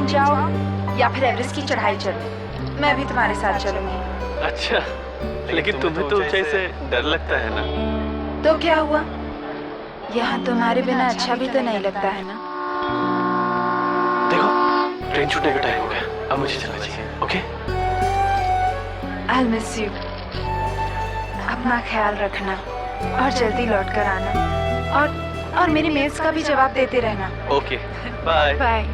जाओ या फिर एवरेस्ट की चढ़ाई चलो, मैं भी तुम्हारे साथ चलूंगी। अच्छा, लेकिन तुम्हें तो ऊंचाई से डर लगता है ना? तो क्या हुआ, यहाँ तुम्हारे बिना अच्छा भी तो नहीं लगता है ना? देखो ट्रेन छूटने का टाइम हो गया, अब मुझे चलना चाहिए। Okay, I'll miss you। अपना ख्याल रखना और जल्दी लौट कर आना, और मेरे मेल्स का भी जवाब देते रहना। Okay, bye bye.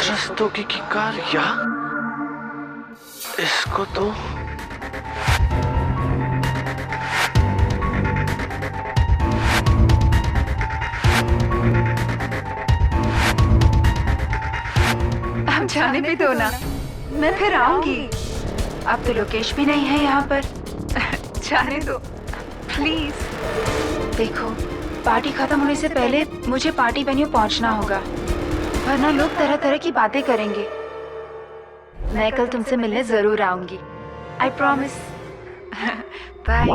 रस्तोगी की कार, या इसको तो अब जाने भी दो ना, मैं फिर आऊंगी। अब तो लोकेश भी नहीं है यहाँ पर। जाने दो प्लीज। देखो, पार्टी खत्म होने से पहले मुझे पार्टी वेन्यू पहुँचना होगा, वरना लोग तरह तरह की बातें करेंगे। मैं कल तुमसे मिलने जरूर आऊंगी, आई प्रॉमिस। बाय।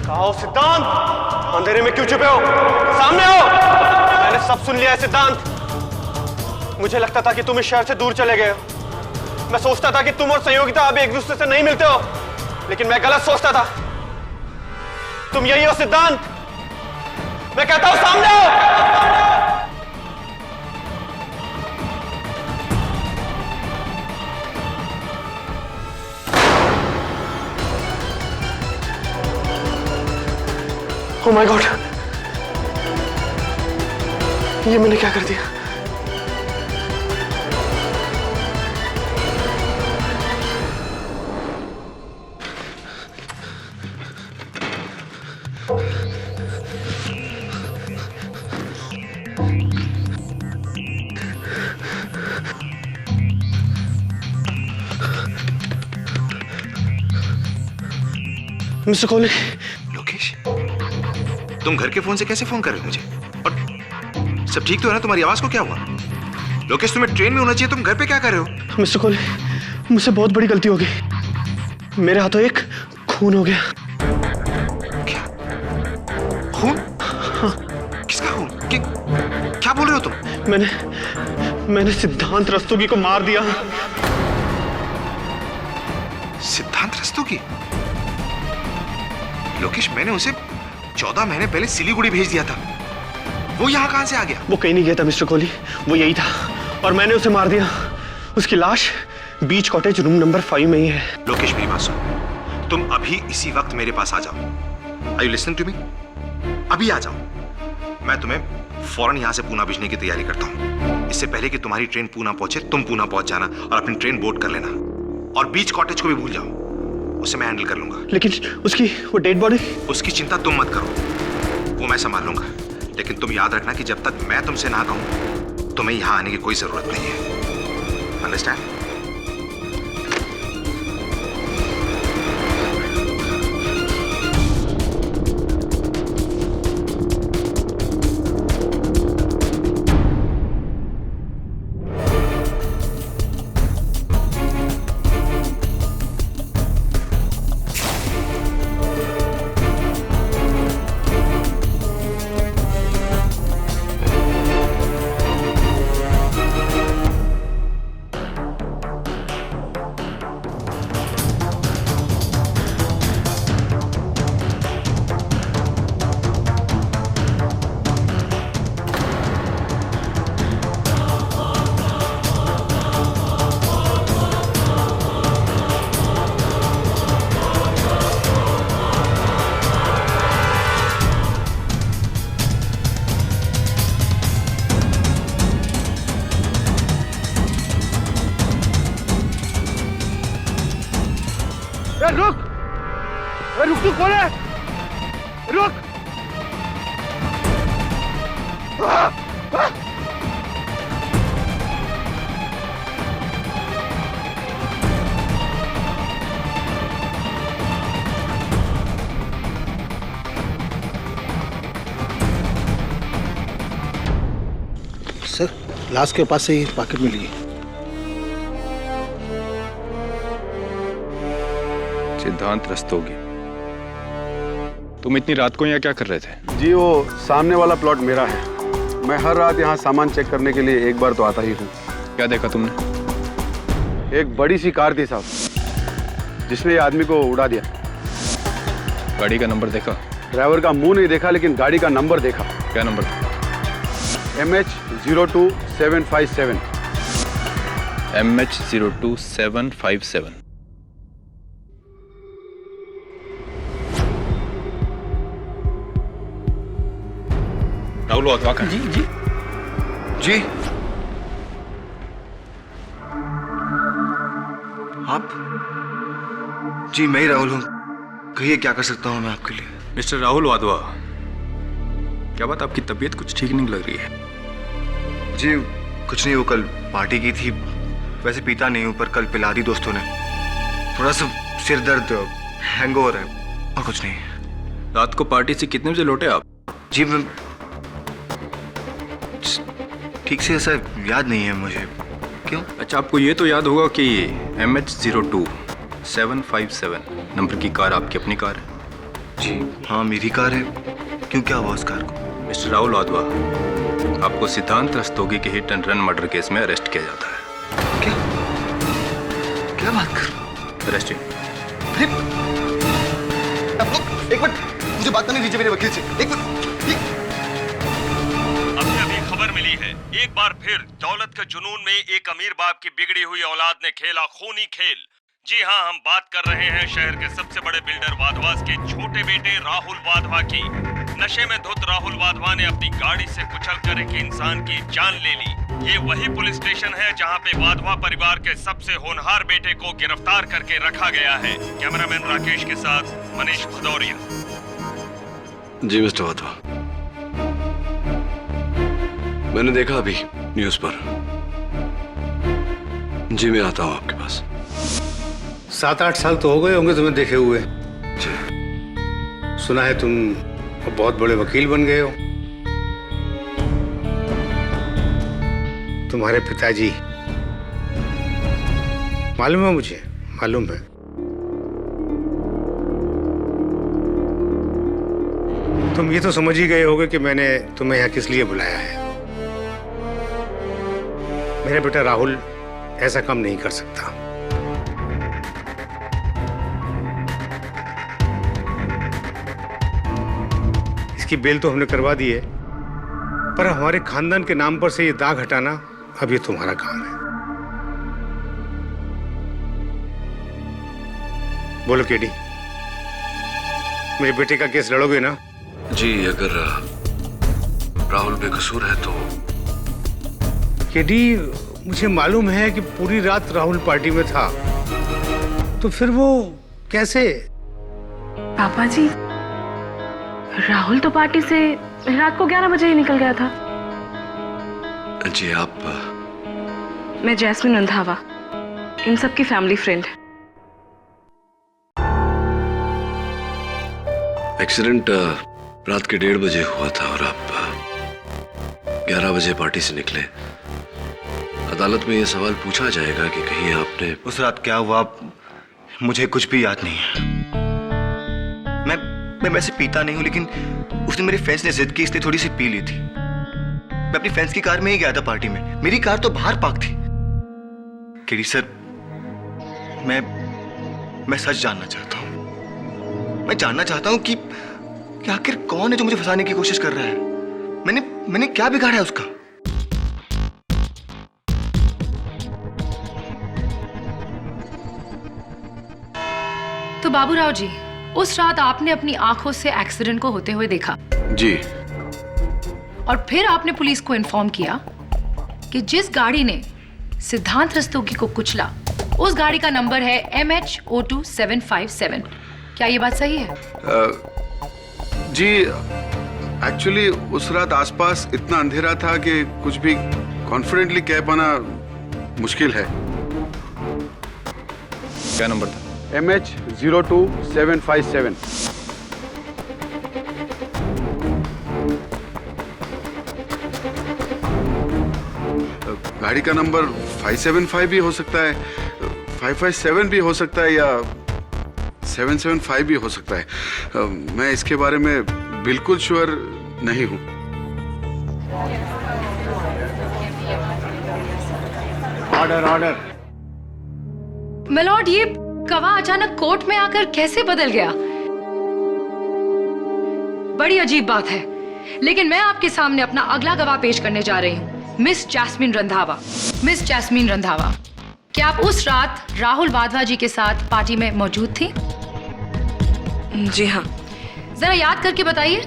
आओ सिद्धांत, अंधेरे में क्यों छुपे हो? सामने आओ। मैंने सब सुन लिया है सिद्धांत। मुझे लगता था कि तुम इस शहर से दूर चले गए हो। मैं सोचता था कि तुम और संयोगिता अब एक दूसरे से नहीं मिलते हो, लेकिन मैं गलत सोचता था। तुम यही हो सिद्धांत। मैं कहता हूं सामने आओ। Oh my God! ये मैंने क्या कर दिया? मिस्टर कोहली। लोकेश, तुम घर के फोन से कैसे फोन कर रहे हो मुझे? और सब ठीक तो है ना? तुम्हारी आवाज को क्या हुआ? लोकेश, तुम्हें ट्रेन में होना चाहिए, तुम घर पे क्या कर रहे हो? मिस्टर कोहली, मुझसे बहुत बड़ी गलती हो गई। मेरे हाथों एक खून हो गया। क्या खून? हाँ। किसका खून? क्या बोल रहे हो तुम? मैंने सिद्धांत रस्तोगी को मार दिया। सिद्धांत रस्तोगी? लोकेश, मैंने उसे 14 महीने पहले सिलीगुड़ी भेज दिया था। वो यहाँ कहां से आ गया? वो कहीं नहीं गया था मिस्टर कोहली, वो यही था और मैंने उसे मार दिया। उसकी लाश बीच कॉटेज रूम नंबर 5 में ही है। लोकेश, मेरी बात सुनो, तुम अभी इसी वक्त मेरे पास आ जाओ। Are you listening to me? अभी आ जाओ। मैं तुम्हें फौरन यहाँ से पूना भेजने की तैयारी करता हूँ। इससे पहले कि तुम्हारी ट्रेन पूना पहुंचे, तुम पूना पहुंच जाना और अपनी ट्रेन बोर्ड कर लेना। और बीच कॉटेज को भी भूल जाओ, उसे मैं हैंडल कर लूंगा। लेकिन उसकी वो डेड बॉडी? उसकी चिंता तुम मत करो, वो मैं संभाल लूंगा। लेकिन तुम याद रखना कि जब तक मैं तुमसे ना कहूं, तुम्हें यहां आने की कोई जरूरत नहीं है। अंडरस्टैंड? रुक, रुक, तू कौन है? रुक। सर, लाश के पास से ही पॉकेट मिली है। सिद्धांत रस्तोगी, तुम इतनी रात को यहाँ क्या कर रहे थे? जी वो सामने वाला प्लॉट मेरा है। मैं हर रात यहाँ सामान चेक करने के लिए एक बार तो आता ही हूँ। क्या देखा तुमने? एक बड़ी सी कार थी साहब, जिसने ये आदमी को उड़ा दिया। गाड़ी का नंबर देखा? ड्राइवर का मुंह नहीं देखा, लेकिन गाड़ी का नंबर देखा। क्या number? MH02757। MH02757। Rahul Wadhwa का? जी। आप? जी मैं ही राहुल हूँ। कहिए क्या कर सकता हूँ मैं आपके लिए? मिस्टर राहुल वाधवा, क्या बात, आपकी तबीयत कुछ ठीक नहीं लग रही है? जी कुछ नहीं, वो कल पार्टी की थी। वैसे पीता नहीं हूँ, पर कल पिला दी दोस्तों ने। थोड़ा सा सिर दर्द, हैंगओवर है, और कुछ नहीं। रात को पार्टी से कितने बजे लौटे आप? जी मैं ठीक से ऐसा याद नहीं है मुझे। क्यों? अच्छा, आपको ये तो याद होगा कि MH02757 नंबर की कार आपकी अपनी कार है? जी हाँ, मेरी कार है। क्यों, क्या हुआ उस कार को? मिस्टर राहुल वाधवा, आपको सिद्धांत रस्तोगी के hit and run murder case में अरेस्ट किया जाता है। क्या क्या बात कर? अरेस्ट। अरे आप लोग एक मिनट, मुझे बात करने दीजिए मेरे वकील से। एक मिनट। अभी खबर मिली है, एक बार फिर दौलत के जुनून में एक अमीर बाप की बिगड़ी हुई औलाद ने खेला खूनी खेल। जी हाँ, हम बात कर रहे हैं शहर के सबसे बड़े बिल्डर वाधवास के छोटे बेटे राहुल वाधवा की। नशे में धुत राहुल वाधवा ने अपनी गाड़ी से कुचलकर एक इंसान की जान ले ली। ये वही पुलिस स्टेशन है जहाँ पे वाधवा परिवार के सबसे होनहार बेटे को गिरफ्तार करके रखा गया है। कैमरामैन राकेश के साथ मनीष भदौरिया। जी मिस्टर वाधवा, मैंने देखा अभी न्यूज पर। जी मैं आता हूँ आपके पास। 7-8 साल तो हो गए होंगे तुम्हें देखे हुए। जी। सुना है तुम बहुत बड़े वकील बन गए हो। तुम्हारे पिताजी, मालूम है मुझे, मालूम है। तुम ये तो समझ ही गए होगे कि मैंने तुम्हें यहाँ किस लिए बुलाया है। मेरा बेटा राहुल ऐसा काम नहीं कर सकता। इसकी बेल तो हमने करवा दी है, पर हमारे खानदान के नाम पर से ये दाग हटाना अब ये तुम्हारा काम है। बोलो केडी, मेरे बेटे का केस लड़ोगे ना? जी अगर राहुल बेकसूर है तो। केडी, मुझे मालूम है कि पूरी रात राहुल पार्टी में था, तो फिर वो कैसे? पापा जी, राहुल तो पार्टी से रात को 11 बजे ही निकल गया था। जी आप? मैं जैस्मिन रंधावा, इन सब की फैमिली फ्रेंड। एक्सीडेंट रात के 1:30 बजे हुआ था और आप 11 बजे पार्टी से निकले। अदालत में यह सवाल पूछा जाएगा कि कहीं आपने उस रात क्या हुआ मुझे कुछ भी याद नहीं है। मैं वैसे पीता नहीं हूं, लेकिन उस दिन मेरे फ्रेंड्स ने जिद की इसलिए थोड़ी सी पी ली थी। मैं अपनी फ्रेंड्स की कार में ही गया था पार्टी में। मेरी कार तो बाहर पार्क थी। केडी सर, मैं सच जानना चाहता हूं। मैं जानना चाहता हूं कि आखिर कौन है जो मुझे फंसाने की कोशिश कर रहा है। मैंने क्या बिगाड़ा है उसका? तो बाबूराव जी, उस रात आपने अपनी आंखों से एक्सीडेंट को होते हुए देखा? जी। और फिर आपने पुलिस को इन्फॉर्म किया कि जिस गाड़ी ने सिद्धांत रस्तोगी को कुचला, वो गाड़ी आपकी है। जी। और फिर आपने पुलिस को इन्फॉर्म किया कि जिस गाड़ी ने सिद्धांत रस्तोगी को कुचला, वो गाड़ी आपकी है। उस गाड़ी का नंबर है MH02757। क्या ये बात सही है? जी एक्चुअली उस रात आसपास इतना अंधेरा था कि कुछ भी कॉन्फिडेंटली कह पाना मुश्किल है। क्या नंबर था? MH02757। गाड़ी का नंबर 575 भी हो सकता है, 557 भी हो सकता है, या 775 भी हो सकता है। मैं इसके बारे में बिल्कुल श्योर नहीं हूं। Order order. मिलॉर्ड, ये गवाह अचानक कोर्ट में आकर कैसे बदल गया? बड़ी अजीब बात है। लेकिन मैं आपके सामने अपना अगला गवाह पेश करने जा रही हूँ, miss Jasmine Randhawa. Miss Jasmine Randhawa, क्या आप उस रात राहुल वाधवा जी के साथ पार्टी में मौजूद थी? जी हाँ। जरा याद करके बताइए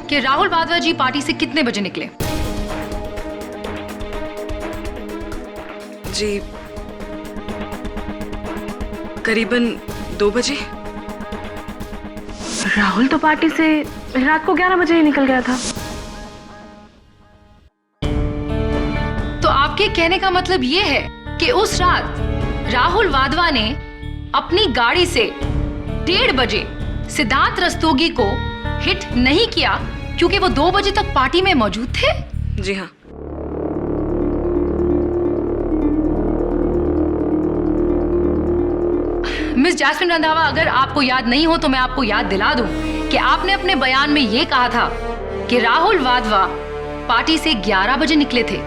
कि राहुल वाधवा जी पार्टी से कितने बजे निकले? जी करीबन 2 बजे। राहुल तो पार्टी से रात को 11 बजे ही निकल गया था। तो आपके कहने का मतलब ये है कि उस रात राहुल वाधवा ने अपनी गाड़ी से 1:30 बजे सिद्धांत रस्तोगी को हिट नहीं किया क्योंकि वो 2 बजे तक पार्टी में मौजूद थे? जी हाँ। मिस जैस्मिन रंधावा, अगर आपको याद नहीं हो तो मैं आपको याद दिला दूं कि आपने अपने बयान में यह कहा था कि राहुल वाधवा पार्टी से 11 बजे निकले थे,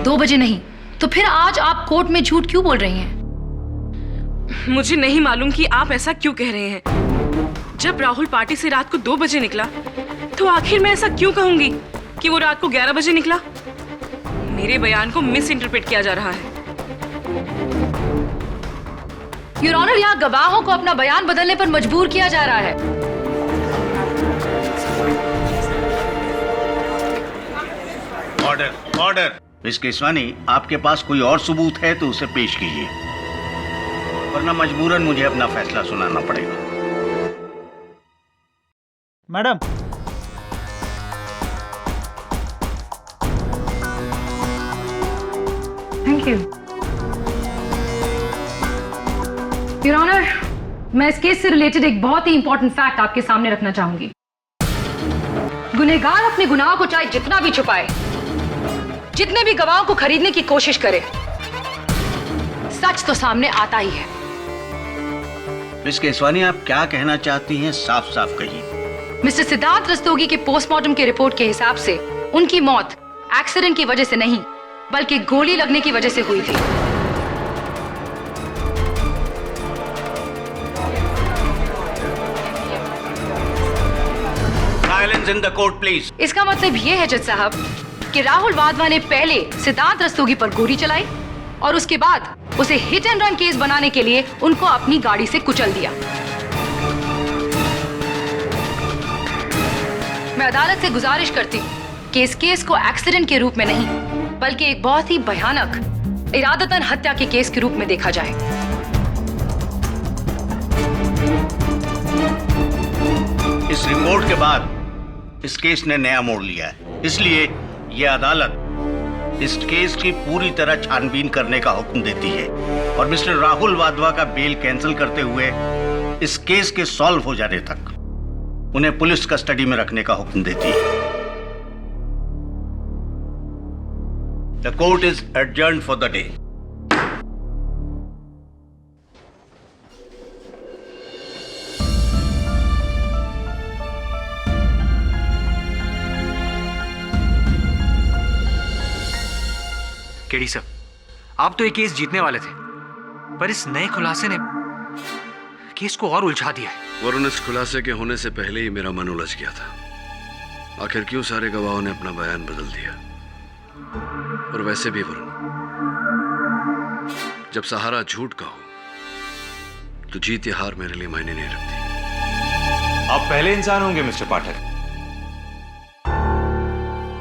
2 बजे नहीं। तो फिर आज आप कोर्ट में झूठ क्यों बोल रही हैं? मुझे नहीं मालूम कि आप ऐसा क्यों कह रहे हैं। जब राहुल पार्टी से रात को 2 बजे निकला तो आखिर मैं ऐसा क्यों कहूंगी कि वो रात को 11 बजे निकला? मेरे बयान को मिस इंटरप्रेट किया जा रहा है। योर ऑनर, यहाँ गवाहों को अपना बयान बदलने पर मजबूर किया जा रहा है। Order order. मिस केसवानी, आपके पास कोई और सबूत है तो उसे पेश कीजिए, वरना मजबूरन मुझे अपना फैसला सुनाना पड़ेगा। Madam, thank you. Your honour, मैं इस केस से रिलेटेड एक बहुत ही इंपॉर्टेंट फैक्ट आपके सामने रखना चाहूंगी। गुनहगार अपने गुनाह को चाहे जितना भी छुपाए, जितने भी गवाहों को खरीदने की कोशिश करे, सच तो सामने आता ही है। मिस केसवानी, आप क्या कहना चाहती हैं, साफ साफ कहिए। मिस्टर सिद्धांत रस्तोगी के पोस्टमार्टम के रिपोर्ट के हिसाब से उनकी मौत एक्सीडेंट की वजह से नहीं बल्कि गोली लगने की वजह से हुई थी। Silence in the court please. इसका मतलब यह है जज साहब कि राहुल वाधवा ने पहले सिद्धांत रस्तोगी पर गोली चलाई और उसके बाद उसे हिट एंड रन केस बनाने के लिए उनको अपनी गाड़ी से कुचल दिया। मैं अदालत से गुजारिश करती हूँ कि इस केस को एक्सीडेंट के रूप में नहीं बल्कि एक बहुत ही भयानक इरादतन हत्या के केस के रूप में देखा जाए। इस रिपोर्ट के बाद इस केस ने नया मोड़ लिया है, इसलिए यह अदालत इस केस की पूरी तरह छानबीन करने का हुक्म देती है और मिस्टर राहुल वाधवा का बेल कैंसिल करते हुए इस केस के सॉल्व हो जाने तक उन्हें पुलिस कस्टडी में रखने का हुक्म देती है। The court is adjourned for the day. KD साहब, आप तो ये केस जीतने वाले थे, पर इस नए खुलासे ने केस को और उलझा दिया है। वरुण, इस खुलासे के होने से पहले ही मेरा मन उलझ गया था। आखिर क्यों सारे गवाहों ने अपना बयान बदल दिया? और वैसे भी वरुण, जब सहारा झूठ का हो तो जीत या हार मेरे लिए मायने नहीं रखती। आप पहले इंसान होंगे मिस्टर पाठक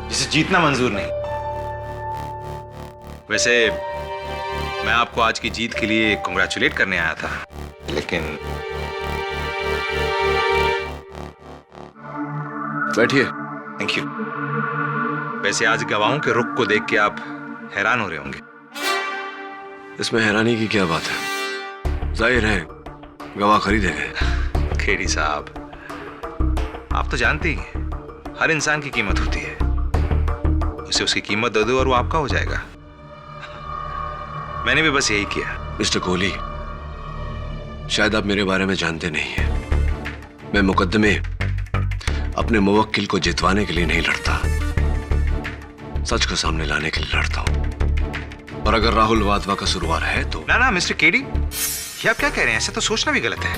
जिसे जीतना मंजूर नहीं। वैसे मैं आपको आज की जीत के लिए कांग्रेचुलेट करने आया था, लेकिन बैठिए। Thank you. वैसे आज गवाहों के रुख को देख के आप हैरान हो रहे होंगे। इसमें हैरानी की क्या बात है? जाहिर है गवाह खरीदे गए। खेड़ी साहब, आप तो जानते ही हैं, हर इंसान की कीमत होती है। उसे उसकी कीमत दे दो और वो आपका हो जाएगा। मैंने भी बस यही किया। मिस्टर कोहली, शायद आप मेरे बारे में जानते नहीं हैं। मैं मुकदमे अपने मुवक्किल को जितवाने के लिए नहीं लड़ता, सच को सामने लाने के लिए लड़ता हूं। और अगर राहुल वाधवा का सुरवार है तो ना मिस्टर केडी, ये आप क्या कह रहे हैं? ऐसा तो सोचना भी गलत है।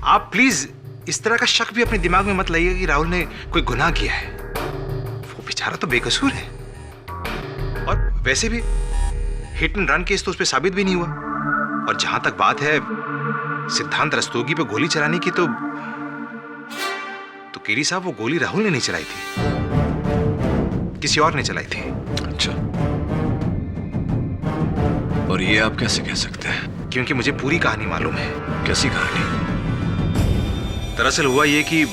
आप प्लीज इस तरह का शक भी अपने दिमाग में मत लाइए कि राहुल ने कोई गुनाह किया है। वो बेचारा तो बेकसूर है। और वैसे भी हिट एंड रन केस तो उस पर साबित भी नहीं हुआ। और जहां तक बात है सिद्धांत रस्तोगी पे गोली चलाने की, तो केडी साहब, वो गोली राहुल ने नहीं चलाई थी, किसी और ने चलाई थी। अच्छा, और ये आप कैसे कह सकते हैं? क्योंकि मुझे पूरी कहानी मालूम है। कैसी कहानी? दरअसल हुआ ये कि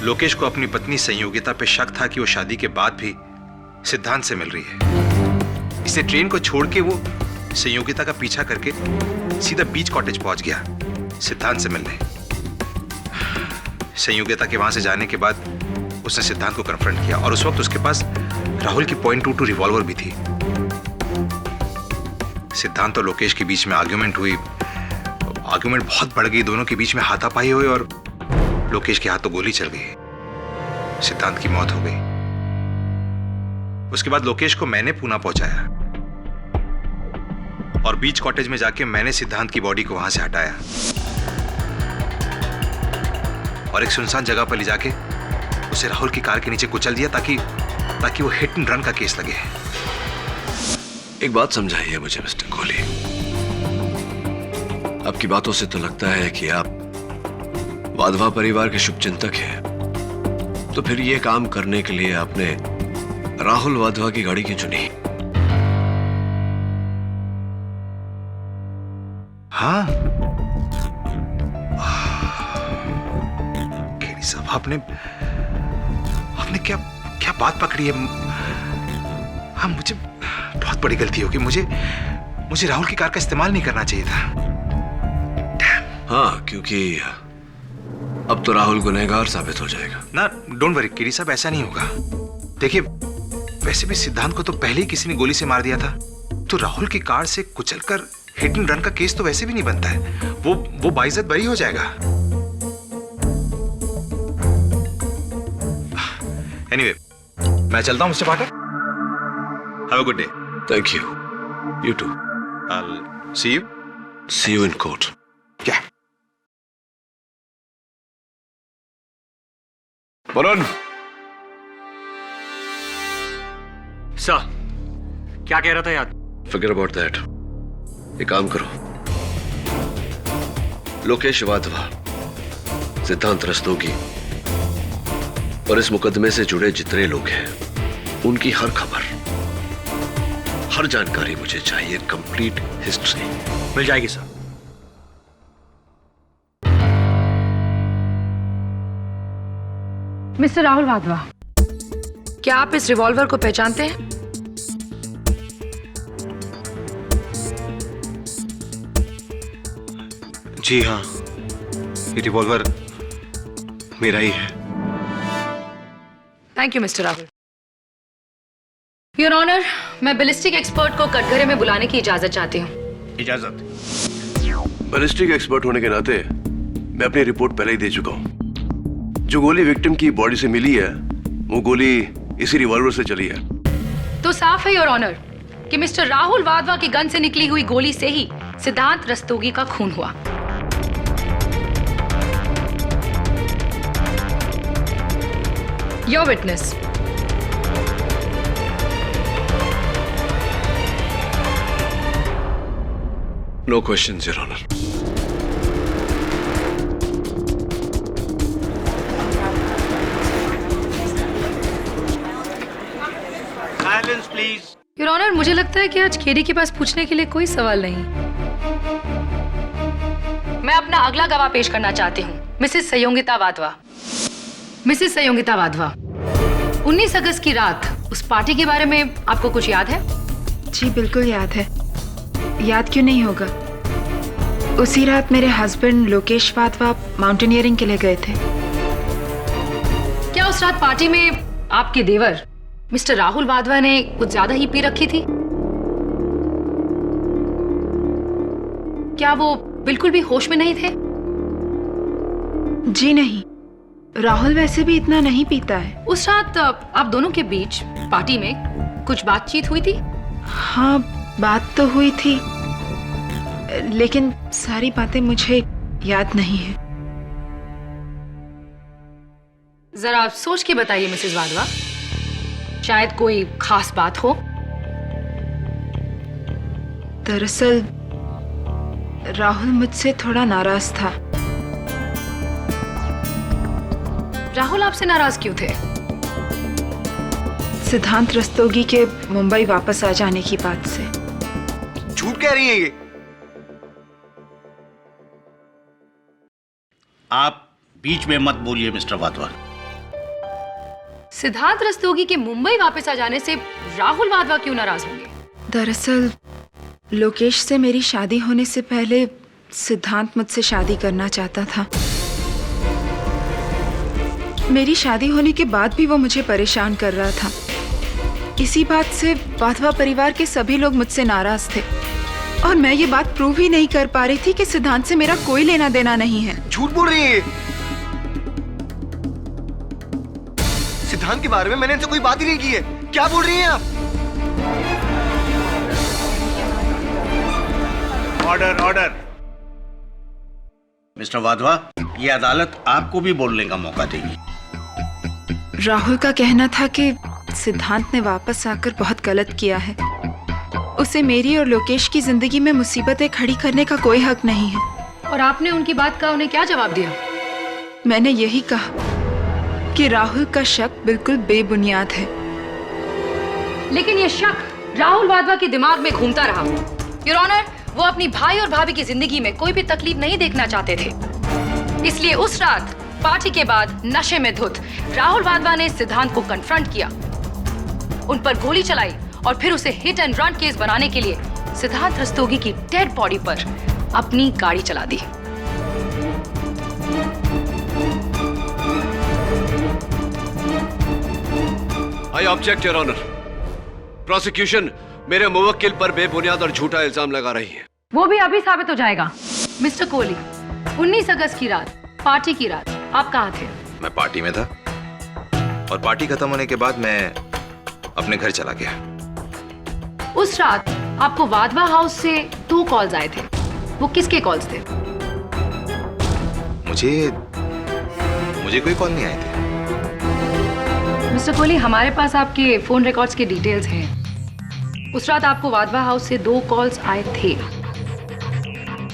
लोकेश को अपनी पत्नी संयोगिता पे शक था कि वो शादी के बाद भी सिद्धांत से मिल रही है। इसलिए ट्रेन को छोड़ के वो संयोगिता का पीछा करके सीधा बीच कॉटेज पहुंच गया सिद्धांत से मिलने। संयोगिता के वहां से जाने के बाद उसने सिद्धांत को कन्फ्रंट किया और उस वक्त उसके पास राहुल की .22 रिवॉल्वर भी थी। सिद्धांत और लोकेश के बीच में आर्ग्यूमेंट हुई। आर्ग्यूमेंट बहुत बढ़ गई, दोनों के बीच में हाथापाई हुई और लोकेश के हाथों गोली चल गई। सिद्धांत की मौत हो गई। उसके बाद लोकेश को मैंने पूना पहुंचाया और बीच कॉटेज में जाके मैंने सिद्धांत की बॉडी को वहां से हटाया और एक सुनसान जगह पर ले जाके उसे राहुल की कार के नीचे कुचल दिया ताकि वो हिट एंड रन का केस लगे। एक बात समझाइए मुझे मिस्टर कोहली, आपकी बातों से तो लगता है कि आप वाधवा परिवार के शुभचिंतक हैं। तो फिर ये काम करने के लिए आपने राहुल वाधवा की गाड़ी क्यों चुनी? हाँ, केडी साहब, आपने क्या बात पकड़ी है? हाँ, मुझे बहुत बड़ी गलती होगी। मुझे राहुल की कार का इस्तेमाल नहीं करना चाहिए था। हाँ, क्योंकि अब तो राहुल गुनहगार साबित हो जाएगा ना। डोंट वरी केडी साहब, ऐसा नहीं होगा। देखिए, वैसे भी सिद्धांत को तो पहले ही किसी ने गोली से मार दिया था, तो राहुल की कार से कुचलकर हिट एंड रन का केस तो वैसे भी नहीं बनता है। वो बाइज्जत बरी हो जाएगा। एनीवे, मैं चलता हूं mister Pathak. Have a good day. Thank you. You too. I'll see you. See you in court. क्या? वरुण। सर, क्या कह रहा था यार? Forget about that. एक काम करो, लोकेश वाधवा, सिद्धांत रस्तोगी और इस मुकदमे से जुड़े जितने लोग हैं, उनकी हर खबर, हर जानकारी मुझे चाहिए। कंप्लीट हिस्ट्री मिल जाएगी सर। मिस्टर राहुल वाधवा, क्या आप इस रिवॉल्वर को पहचानते हैं? जी हाँ, ये रिवॉल्वर मेरा ही है। Thank you mister Rahul. Your honour, मैं बैलिस्टिक एक्सपर्ट को कटघरे में बुलाने की इजाजत चाहती हूँ। इजाजत। बैलिस्टिक एक्सपर्ट होने के नाते मैं अपनी रिपोर्ट पहले ही दे चुका हूँ। जो गोली विक्टिम की बॉडी से मिली है, वो गोली इसी रिवॉल्वर से चली है। तो साफ है योर ऑनर कि मिस्टर राहुल वाधवा की गन से निकली हुई गोली से ही सिद्धांत रस्तोगी का खून हुआ। Your witness. No questions, Your Honor. Silence, please. Your honour, मुझे लगता है कि आज केडी के पास पूछने के लिए कोई सवाल नहीं। मैं अपना अगला गवाह पेश करना चाहती हूँ, मिसेस संयोगिता वाधवा। मिसेस संयोगिता वाधवा, 19 अगस्त की रात उस पार्टी के बारे में आपको कुछ याद है? जी बिल्कुल याद है। याद क्यों नहीं होगा? उसी रात मेरे हस्बैंड लोकेश वाधवा माउंटेनियरिंग के लिए गए थे। क्या उस रात पार्टी में आपके देवर मिस्टर राहुल वाधवा ने कुछ ज्यादा ही पी रखी थी? क्या वो बिल्कुल भी होश में नहीं थे? जी नहीं, राहुल वैसे भी इतना नहीं पीता है। उस रात आप दोनों के बीच पार्टी में कुछ बातचीत हुई थी? हाँ, बात तो हुई थी, लेकिन सारी बातें मुझे याद नहीं है। जरा सोच के बताइए मिसेस वाधवा, शायद कोई खास बात हो। दरअसल राहुल मुझसे थोड़ा नाराज था। राहुल आपसे नाराज क्यों थे? सिद्धांत रस्तोगी के मुंबई वापस आ जाने की बात से। झूठ कह रही है ये। आप बीच में मत बोलिए मिस्टर वाधवा। सिद्धांत रस्तोगी के मुंबई वापस आ जाने से राहुल वाधवा क्यों नाराज होंगे? दरअसल लोकेश से मेरी शादी होने से पहले सिद्धांत मुझसे शादी करना चाहता था। मेरी शादी होने के बाद भी वो मुझे परेशान कर रहा था। इसी बात से वाधवा परिवार के सभी लोग मुझसे नाराज थे और मैं ये बात प्रूव ही नहीं कर पा रही थी कि सिद्धांत से मेरा कोई लेना देना नहीं है। झूठ बोल रही है। सिद्धांत के बारे में मैंने इनसे कोई बात ही नहीं की है। क्या बोल रही हैं आप? Order order. मिस्टर वाधवा, ये अदालत आपको भी बोलने का मौका देगी। राहुल का कहना था कि सिद्धांत ने वापस आकर बहुत गलत किया है। उसे मेरी और लोकेश की जिंदगी में मुसीबतें खड़ी करने का कोई हक नहीं है। और आपने उनकी बात का उन्हें क्या जवाब दिया? मैंने यही कहा कि राहुल का शक बिल्कुल बेबुनियाद है। लेकिन ये शक राहुल वाधवा के दिमाग में घूमता रहा। योर ऑनर, वो अपनी भाई और भाभी की जिंदगी में कोई भी तकलीफ नहीं देखना चाहते थे। इसलिए उस रात पार्टी के बाद नशे में धुत राहुल वाधवा ने सिद्धांत को कन्फ्रंट किया, उन पर गोली चलाई और फिर उसे हिट एंड रन केस बनाने के लिए सिद्धांत रस्तोगी की डेड बॉडी पर अपनी गाड़ी चला दी। I object your honour. Prosecution मेरे मुवक्किल पर बेबुनियाद और झूठा इल्जाम लगा रही है। वो भी अभी साबित हो जाएगा। मिस्टर कोहली, 19 अगस्त की रात, पार्टी की रात, आप कहाँ थे? मैं पार्टी में था और पार्टी खत्म होने के बाद मैं अपने घर चला गया। उस रात आपको वाधवा हाउस से 2 कॉल्स आए थे। वो किसके कॉल्स थे? मुझे कोई कॉल नहीं आए थे। मिस्टर कोहली, हमारे पास आपके फोन रिकॉर्ड्स के डिटेल्स हैं। उस रात आपको वाधवा हाउस से 2 कॉल्स आए थे।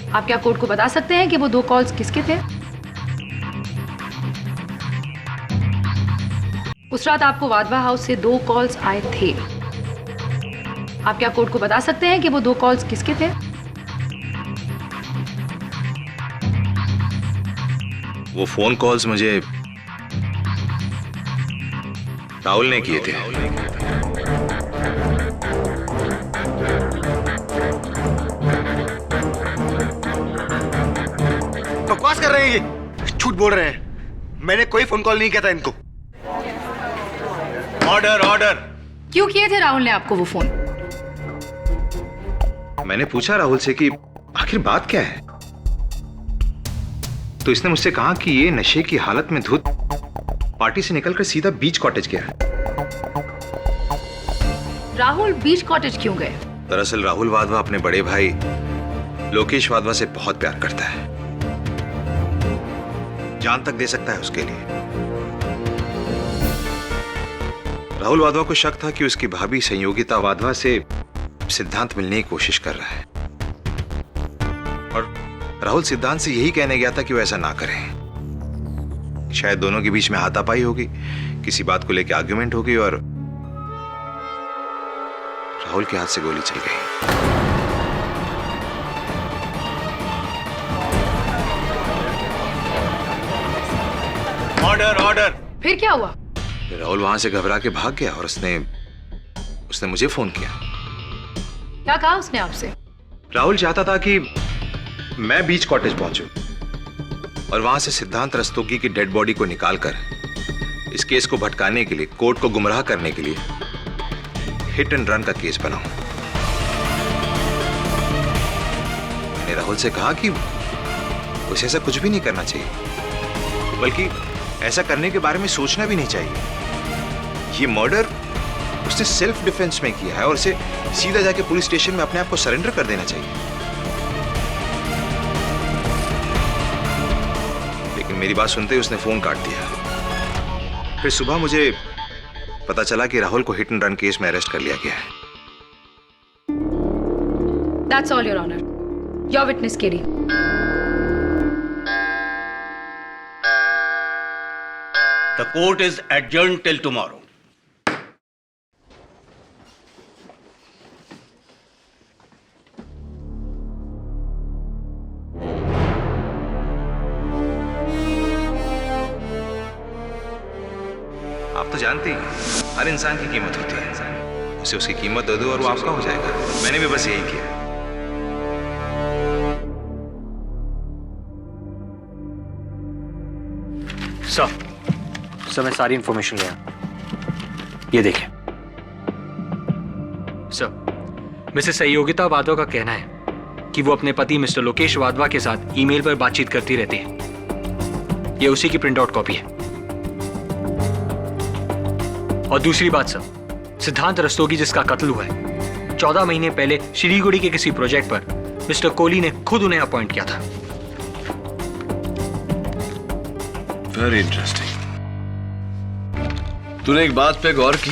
आप क्या कोर्ट को बता सकते हैं कि वो 2 कॉल्स किसके थे? उस रात आपको वाधवा हाउस से 2 कॉल्स आए थे। आप क्या कोर्ट को बता सकते हैं कि वो 2 कॉल्स किसके थे? वो फोन कॉल्स मुझे राहुल ने किए थे। बकवास कर रहे हैं ये, झूठ बोल रहे हैं। मैंने कोई फोन कॉल नहीं किया था इनको। Order order. क्यों किए थे राहुल ने आपको वो फोन? मैंने पूछा राहुल से कि आखिर बात क्या है, तो इसने मुझसे कहा कि ये नशे की हालत में धुत पार्टी से निकलकर सीधा बीच कॉटेज गया। राहुल बीच कॉटेज क्यों गए? दरअसल राहुल वाधवा अपने बड़े भाई लोकेश वाधवा से बहुत प्यार करता है, जान तक दे सकता है उसके लिए। राहुल वाधवा को शक था कि उसकी भाभी संयोगिता वाधवा से सिद्धांत मिलने की कोशिश कर रहा है और राहुल सिद्धांत से यही कहने गया था कि वो ऐसा ना करें। शायद दोनों के बीच में हाथापाई होगी, किसी बात को लेकर आर्ग्यूमेंट होगी और राहुल के हाथ से गोली चल गई। Order order. फिर क्या हुआ? राहुल वहां से घबरा के भाग गया और उसने मुझे फोन किया। क्या कहा उसने आपसे? राहुल चाहता था कि मैं बीच कॉटेज पहुंचूं और वहां से सिद्धांत रस्तोगी की डेड बॉडी को निकालकर इस केस को भटकाने के लिए, कोर्ट को गुमराह करने के लिए हिट एंड रन का केस बनाऊं। मैंने राहुल से कहा कि उसे ऐसा कुछ भी नहीं करना चाहिए, बल्कि ऐसा करने के बारे में सोचना भी नहीं चाहिए। ये मर्डर उसने सेल्फ डिफेंस में किया है और उसे सीधा जाके पुलिस स्टेशन में अपने आप को सरेंडर कर देना चाहिए। लेकिन मेरी बात सुनते ही उसने फोन काट दिया। फिर सुबह मुझे पता चला कि राहुल को हिट एंड रन केस में अरेस्ट कर लिया गया है। That's all, Your Honor. Your witness, Katie. The court is adjourned till tomorrow. आप तो जानते हैं हर इंसान की कीमत होती है। उसे उसकी कीमत दे दो और वो आपका हो जाएगा। मैंने भी बस यही किया। सर मैं सारी इंफॉर्मेशन ले आया। ये देखें सर, मिसेस सहयोगिता वाधवा का कहना है कि वो अपने पति मिस्टर लोकेश वाधवा के साथ ईमेल पर बातचीत करती रहती है। ये उसी की प्रिंट आउट कॉपी है। और दूसरी बात सर, सिद्धांत रस्तोगी जिसका कत्ल हुआ है, 14 महीने पहले शिलीगुड़ी के किसी प्रोजेक्ट पर मिस्टर कोहली ने खुद उन्हें अपॉइंट किया था। Very interesting. तूने एक बात पे गौर की?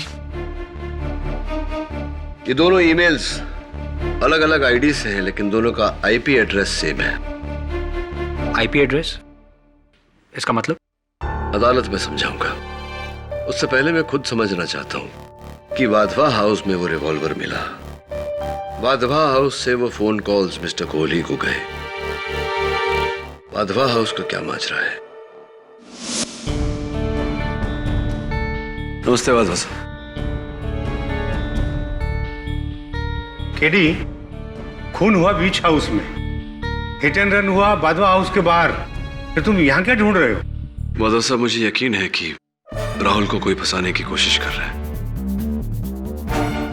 ये दोनों ईमेल्स अलग अलग आईडी से हैं, लेकिन दोनों का आईपी एड्रेस सेम है। IP address? इसका मतलब? अदालत में समझाऊंगा। उससे पहले मैं खुद समझना चाहता हूं कि वाधवा हाउस में वो रिवॉल्वर मिला, वाधवा हाउस से वो फोन कॉल्स मिस्टर कोहली को गए, वाधवा हाउस का क्या माजरा है? नमस्ते वाधवा साहब। केडी, खून हुआ बीच हाउस में, हिट एंड रन हुआ वाधवा हाउस के बाहर, फिर तुम यहाँ क्या ढूंढ रहे हो? वाधवा साहब, मुझे यकीन है कि राहुल को कोई फंसाने की कोशिश कर रहा है।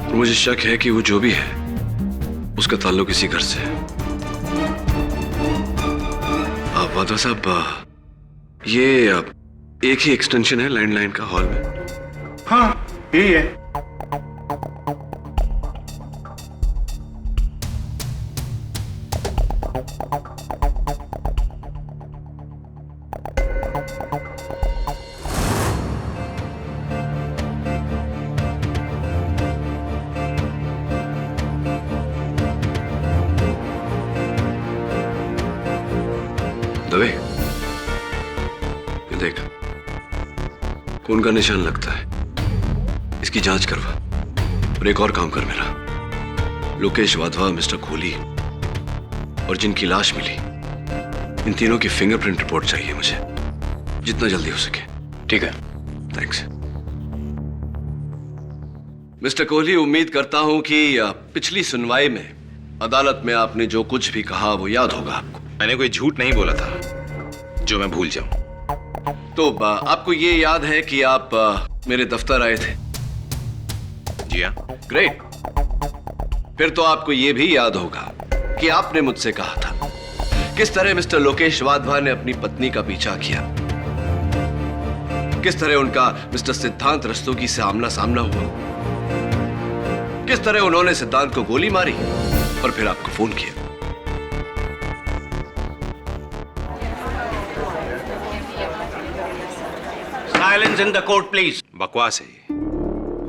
और मुझे शक है कि वो जो भी है उसका ताल्लुक इसी घर से है। वाधवा साहब, ये एक ही एक्सटेंशन है लैंडलाइन का हॉल में? हाँ, यही है। दवे, ये देख, खून का निशान लगता है। इसकी जांच करवा और एक और काम कर मेरा। लोकेश वाधवा, मिस्टर कोहली और जिनकी लाश मिली, इन तीनों की फिंगरप्रिंट रिपोर्ट चाहिए मुझे, जितना जल्दी हो सके। ठीक है, थैंक्स। मिस्टर कोहली, उम्मीद करता हूं कि पिछली सुनवाई में अदालत में आपने जो कुछ भी कहा वो याद होगा आपको। मैंने कोई झूठ नहीं बोला था जो मैं भूल जाऊं। तो आपको ये याद है कि आप मेरे दफ्तर आए थे? जी हाँ। ग्रेट। फिर तो आपको ये भी याद होगा कि आपने मुझसे कहा था किस तरह मिस्टर लोकेश वाधवा ने अपनी पत्नी का पीछा किया, किस तरह उनका मिस्टर सिद्धांत रस्तोगी से आमना सामना हुआ, किस तरह उन्होंने सिद्धांत को गोली मारी और फिर आपको फोन किया। Silence in the court please. बकवास है ये।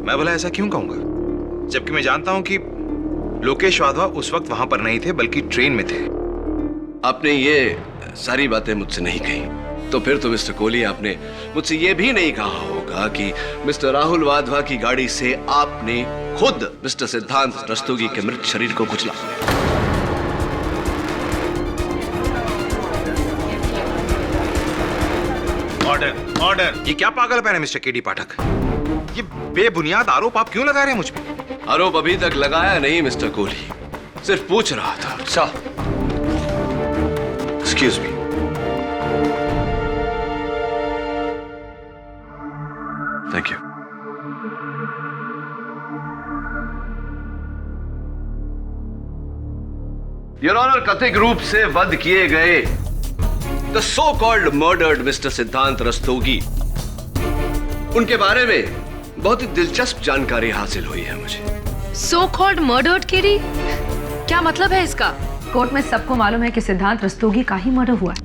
मैं भला ऐसा क्यों कहूंगा, जबकि मैं जानता हूं कि लोकेश वाधवा उस वक्त वहां पर नहीं थे बल्कि ट्रेन में थे। आपने ये सारी बातें मुझसे नहीं कही, तो फिर तो मिस्टर कोहली आपने मुझसे ये भी नहीं कहा होगा कि मिस्टर राहुल वाधवा की गाड़ी से आपने खुद मिस्टर सिद्धांत रस्तोगी के मृत शरीर को कुचला। Order order. ये क्या पागलपन है मिस्टर केडी पाठक? ये बेबुनियाद आरोप आप क्यों लगा रहे हैं मुझ पे? आरोप अभी तक लगाया नहीं मिस्टर कोहली, सिर्फ पूछ रहा था। Sir, excuse me. Thank you. Your honour, कथित रूप से वध किए गए the so called murdered mister Siddhant Rastogi, उनके बारे में बहुत ही दिलचस्प जानकारी हासिल हुई है मुझे। सो कॉल्ड मर्डर्ड केडी, क्या मतलब है इसका? कोर्ट में सबको मालूम है कि सिद्धांत रस्तोगी का ही मर्डर हुआ है।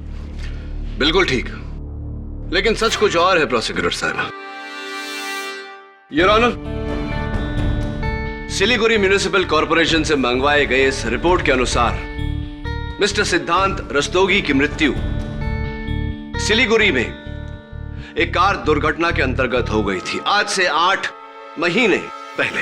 बिल्कुल ठीक, लेकिन सच कुछ और है प्रोसिक्यूटर साहब। Your honour, Siliguri municipal corporation से मंगवाए गए इस रिपोर्ट के अनुसार मिस्टर सिद्धांत रस्तोगी की मृत्यु सिलीगुड़ी में एक कार दुर्घटना के अंतर्गत हो गई थी, आज से 8 महीने पहले।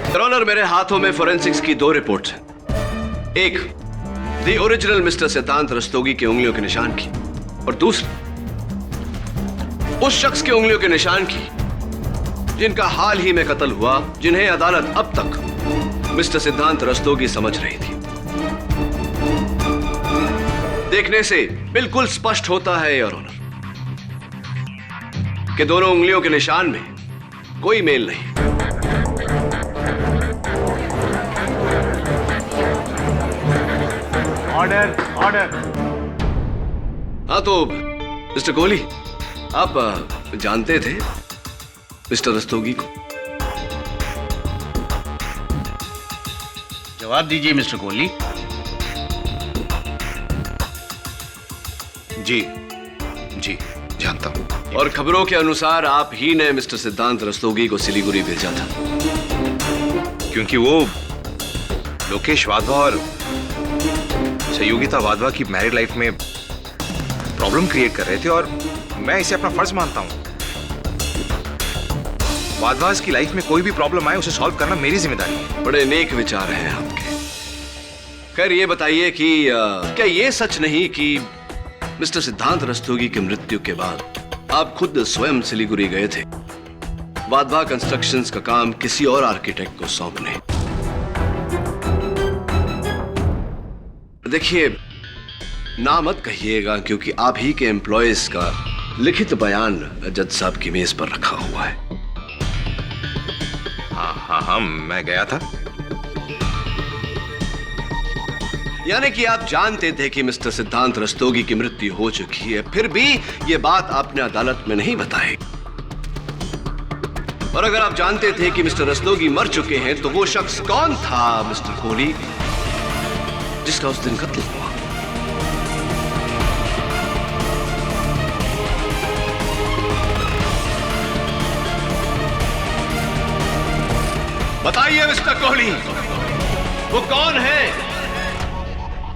योर ऑनर, मेरे हाथों में फोरेंसिक्स की 2 रिपोर्ट्स हैं। एक the original mister Siddhant Rastogi के उंगलियों के निशान की, और दूसरी उस शख्स के उंगलियों के निशान की जिनका हाल ही में कत्ल हुआ, जिन्हें अदालत अब तक मिस्टर सिद्धांत रस्तोगी समझ रही थी। देखने से बिल्कुल स्पष्ट होता है योर ऑनर कि दोनों उंगलियों के निशान में कोई मेल नहीं। Order order. हाँ तो मिस्टर कोहली, आप जानते थे मिस्टर रस्तोगी को? जवाब दीजिए मिस्टर कोहली। जी जी जानता हूं। और खबरों के अनुसार आप ही ने मिस्टर सिद्धांत रस्तोगी को सिलीगुड़ी भेजा था, क्योंकि वो लोकेश वाधवा और सहयोगिता वाधवा की मैरिड लाइफ में प्रॉब्लम क्रिएट कर रहे थे, और मैं इसे अपना फर्ज मानता हूं। वाधवास की लाइफ में कोई भी प्रॉब्लम आए उसे सॉल्व करना मेरी जिम्मेदारी है। बड़े नेक विचार हैं आपके। खैर ये बताइए कि क्या ये सच नहीं कि मिस्टर सिद्धांत रस्तोगी की मृत्यु के बाद आप खुद स्वयं सिलीगुड़ी गए थे वाधवा कंस्ट्रक्शंस का काम किसी और आर्किटेक्ट को सौंपने? देखिए, ना मत कहिएगा, क्योंकि आप ही के एम्प्लॉयज का लिखित बयान जज साहब की मेज पर रखा हुआ है। हाँ, मैं गया था। यानी कि आप जानते थे कि मिस्टर सिद्धांत रस्तोगी की मृत्यु हो चुकी है, फिर भी ये बात आपने अदालत में नहीं बताई। और अगर आप जानते थे कि मिस्टर रस्तोगी मर चुके हैं, तो वो शख्स कौन था मिस्टर कोहली जिसका उस दिन कत्ल हुआ? बताइए मिस्टर कोहली, वो कौन है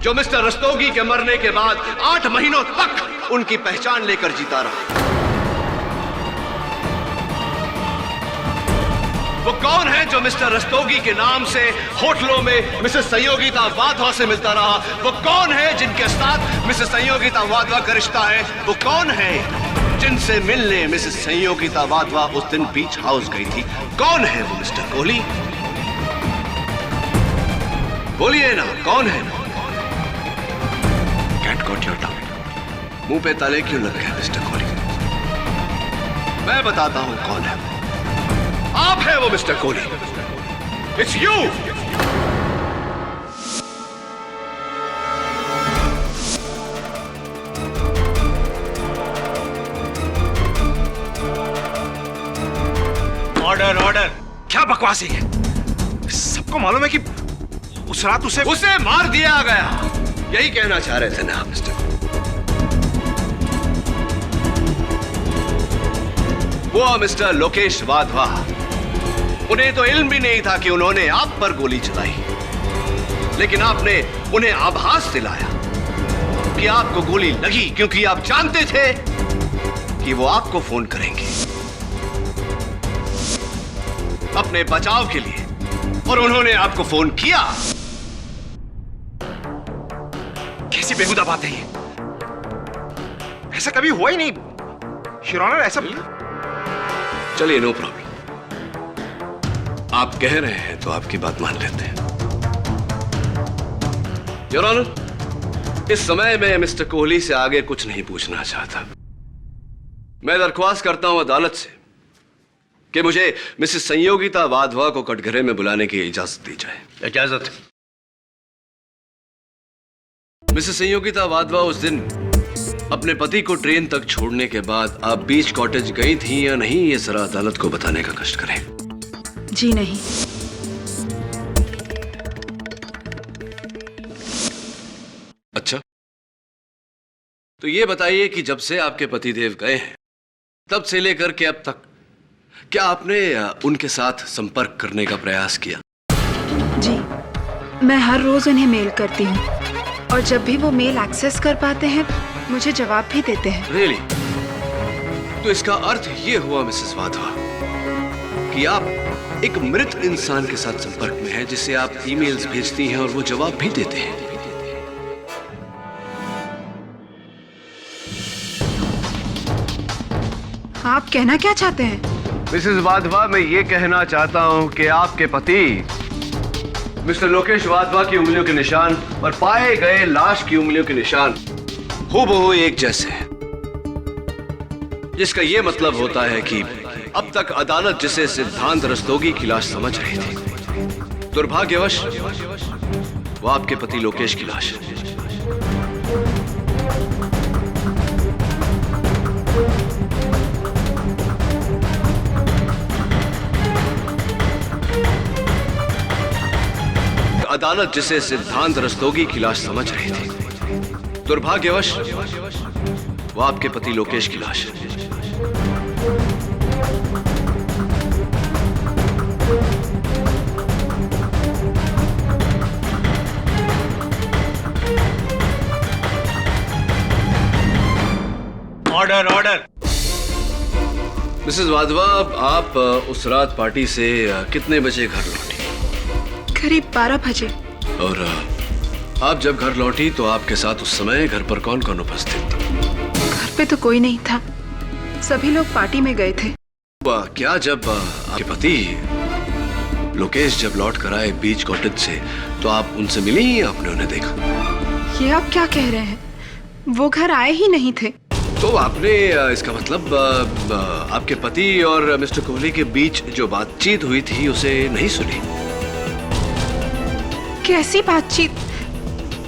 जो मिस्टर रस्तोगी के मरने के बाद 8 महीनों तक उनकी पहचान लेकर जीता रहा? वो कौन है जो मिस्टर रस्तोगी के नाम से होटलों में मिसेस सहयोगिता वाधवा से मिलता रहा? वो कौन है जिनके साथ मिसेस सहयोगिता वाधवा का रिश्ता है? वो कौन है जिनसे मिलने मिसेस सहयोगिता वाधवा उस दिन बीच हाउस गई थी? कौन है वो मिस्टर कोहली? बोलिए ना, कौन है? Cat got your tongue. मुंह पे ताले क्यों लग गए मिस्टर कोहली? मैं बताता हूं कौन है। आप है वो mister Kohli. It's you. Order order. क्या बकवासी है? सबको मालूम है कि उस रात उसे मार दिया गया। यही कहना चाह रहे थे ना आप मिस्टर? वो मिस्टर लोकेश वाधवा, उन्हें तो इल्म भी नहीं था कि उन्होंने आप पर गोली चलाई, लेकिन आपने उन्हें आभास दिलाया कि कि आपको गोली लगी क्योंकि आप जानते थे कि वो आपको फोन करेंगे अपने बचाव के लिए, और उन्होंने आपको फोन किया। कैसी बेहुदा बात है ये? ऐसा कभी हुआ ही नहीं योर ऑनर, ऐसा। चलिए, नो प्रॉब्लम। आप कह रहे हैं तो आपकी बात मान लेते हैं। योर ऑनर, इस समय मैं मिस्टर कोहली से आगे कुछ नहीं पूछना चाहता। मैं दरख्वास्त करता हूं अदालत से कि मुझे मिसेस संयोगिता वाधवा को कटघरे में बुलाने की इजाजत दी जाए। इजाजत। मिसेस संयोगिता वाधवा, उस दिन अपने पति को ट्रेन तक छोड़ने के बाद आप बीच कॉटेज गई थी या नहीं, ये जरा अदालत को बताने का कष्ट करें। जी नहीं। अच्छा, तो ये बताइए कि जब से आपके पतिदेव गए हैं तब से लेकर के अब तक क्या आपने उनके साथ संपर्क करने का प्रयास किया? जी, मैं हर रोज उन्हें मेल करती हूँ और जब भी वो मेल एक्सेस कर पाते हैं मुझे जवाब भी देते हैं। रियली? तो इसका अर्थ ये हुआ मिसेस वाधवा कि आप एक मृत इंसान के साथ संपर्क में हैं जिसे आप ईमेल्स भेजती हैं और वो जवाब भी देते हैं। आप कहना क्या चाहते हैं? मिसेस वाधवा, मैं ये कहना चाहता हूं कि आपके पति मिस्टर लोकेश वाधवा की उंगलियों के निशान और पाए गए लाश की उंगलियों के निशान हूबहू एक जैसे हैं, जिसका यह मतलब होता है कि अब तक अदालत जिसे सिद्धांत रस्तोगी की लाश समझ रही थी, दुर्भाग्यवश वो आपके पति लोकेश की लाश है। अदालत जिसे सिद्धांत रस्तोगी की लाश समझ रही थी, दुर्भाग्यवश वो आपके पति लोकेश की लाश है। Order order. मिसेस वाधवा, आप उस रात पार्टी से कितने बजे घर लौटी? करीब 12 बजे। और आप जब घर लौटी तो आपके साथ उस समय घर पर कौन कौन उपस्थित था? घर पे तो कोई नहीं था, सभी लोग पार्टी में गए थे। क्या जब आपके पति लोकेश जब लौट कर आए बीच कॉटेज से तो आप उनसे मिली या आपने उन्हें देखा? ये आप क्या कह रहे हैं? वो घर आए ही नहीं थे। तो आपने इसका मतलब आपके पति और मिस्टर कोहली के बीच जो बातचीत हुई थी उसे नहीं सुनी? कैसी बातचीत?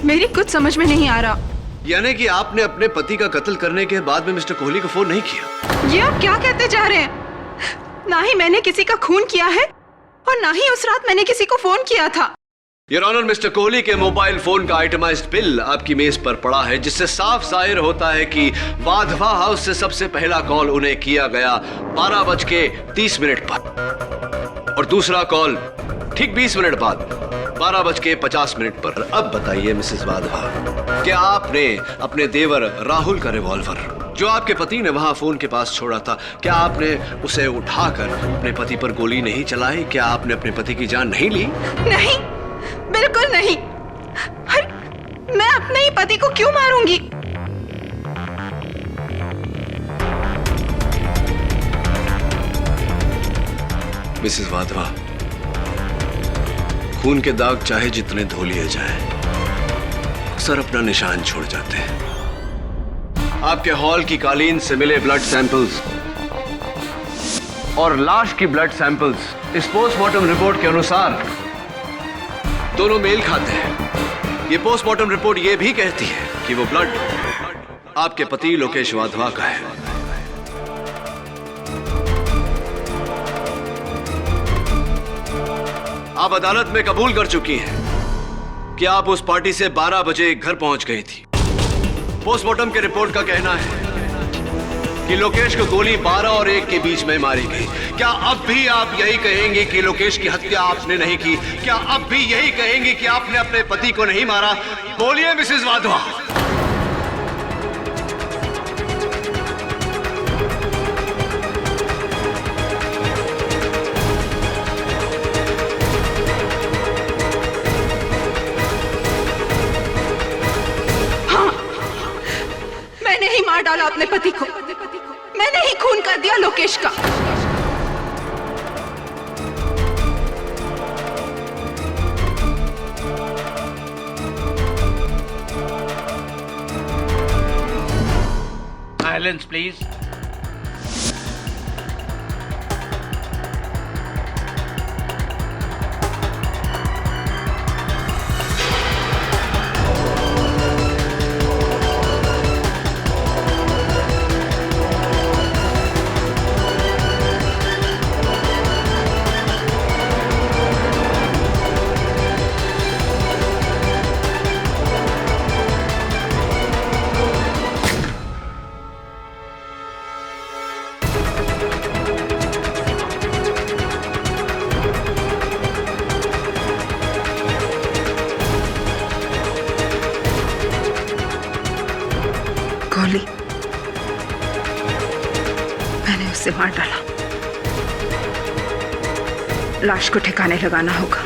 मेरी कुछ समझ में नहीं आ रहा। यानी कि आपने अपने पति का कत्ल करने के बाद में मिस्टर कोहली को फोन नहीं किया? ये आप क्या कहते जा रहे हैं? ना ही मैंने किसी का खून किया है और ना ही उस रात मैंने किसी को फोन किया था। योर ऑनर, मिस्टर कोहली के मोबाइल फोन का आइटमाइज्ड बिल आपकी मेज पर पड़ा है, जिससे साफ जाहिर होता है कि वाधवा हाउस से सबसे पहला कॉल उन्हें किया गया 12:30 पर और दूसरा कॉल ठीक 20 मिनट बाद 12:50 पर। अब बताइए मिसेस वाधवा, क्या आपने अपने देवर राहुल का रिवॉल्वर जो आपके पति ने वहां फोन के पास छोड़ा था, क्या आपने उसे उठाकर अपने पति पर गोली नहीं चलाई? क्या आपने अपने पति की जान नहीं ली? नहीं, बिल्कुल नहीं। मैं अपने ही पति को क्यों मारूंगी? मिसेस वाधवा, खून के दाग चाहे जितने धो लिए जाएं, अक्सर अपना निशान छोड़ जाते हैं। आपके हॉल की कालीन से मिले ब्लड सैंपल्स और लाश की ब्लड सैंपल्स इस पोस्टमार्टम रिपोर्ट के अनुसार दोनों मेल खाते हैं। ये पोस्टमार्टम रिपोर्ट ये भी कहती है कि वो ब्लड आपके पति लोकेश वाधवा का है। आप अदालत में कबूल कर चुकी हैं कि आप उस पार्टी से 12 बजे घर पहुंच गई थी। पोस्टमार्टम के रिपोर्ट का कहना है कि लोकेश को गोली 12 और 1 के बीच में मारी गई। क्या अब भी आप यही कहेंगे कि लोकेश की हत्या आपने नहीं की? क्या अब भी यही कहेंगे कि आपने अपने पति को नहीं मारा? बोलिए मिसेस वाधवा। बोला अपने पति को। मैंने ही खून कर दिया लोकेश का। Silence please. गोली मैंने उसे मार डाला। लाश को ठिकाने लगाना होगा।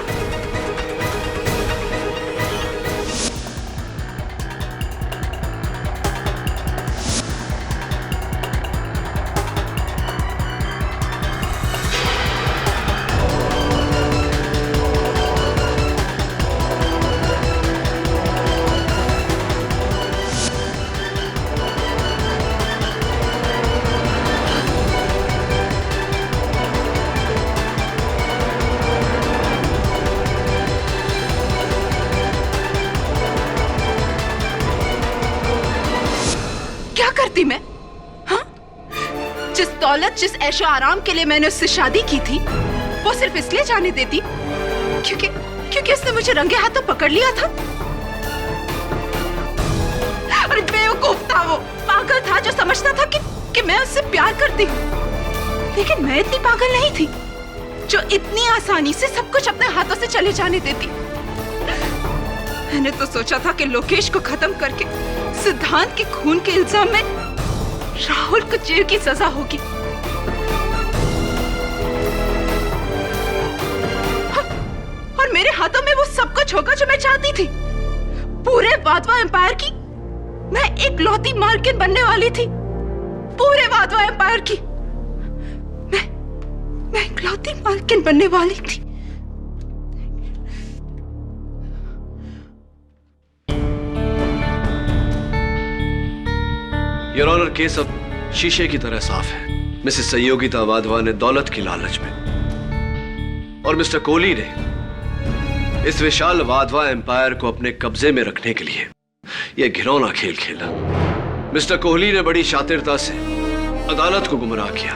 करती मैं? हाँ? जिस दौलत, जिस ऐशो आराम के लिए मैंने उससे शादी की थी, वो सिर्फ इसलिए जाने देती क्योंकि उसने मुझे रंगे हाथों पकड़ लिया था। अरे बेवकूफ था वो, पागल था जो समझता था कि मैं उससे प्यार करती हूँ। लेकिन मैं इतनी पागल नहीं थी जो इतनी आसानी से सब कुछ अपने हाथों से चले जाने देती। मैंने तो सोचा था कि लोकेश को खत्म करके सिद्धांत के खून के इल्जाम में राहुल को जेल की सजा होगी। और मेरे हाथों में वो सब कुछ होगा जो मैं चाहती थी। पूरे वाधवा एम्पायर की मैं एक लौती मालकिन बनने वाली थी। पूरे वाधवा एम्पायर की मैं एक लौती मालकिन बनने वाली थी। योर ऑनर, केस अब शीशे की तरह साफ है। मिसेस संयोगिता वाधवा ने दौलत की लालच में और मिस्टर कोहली ने इस विशाल वाधवा एम्पायर को अपने कब्जे में रखने के लिए यह घिनौना खेल खेला। मिस्टर कोहली ने बड़ी शातिरता से अदालत को गुमराह किया,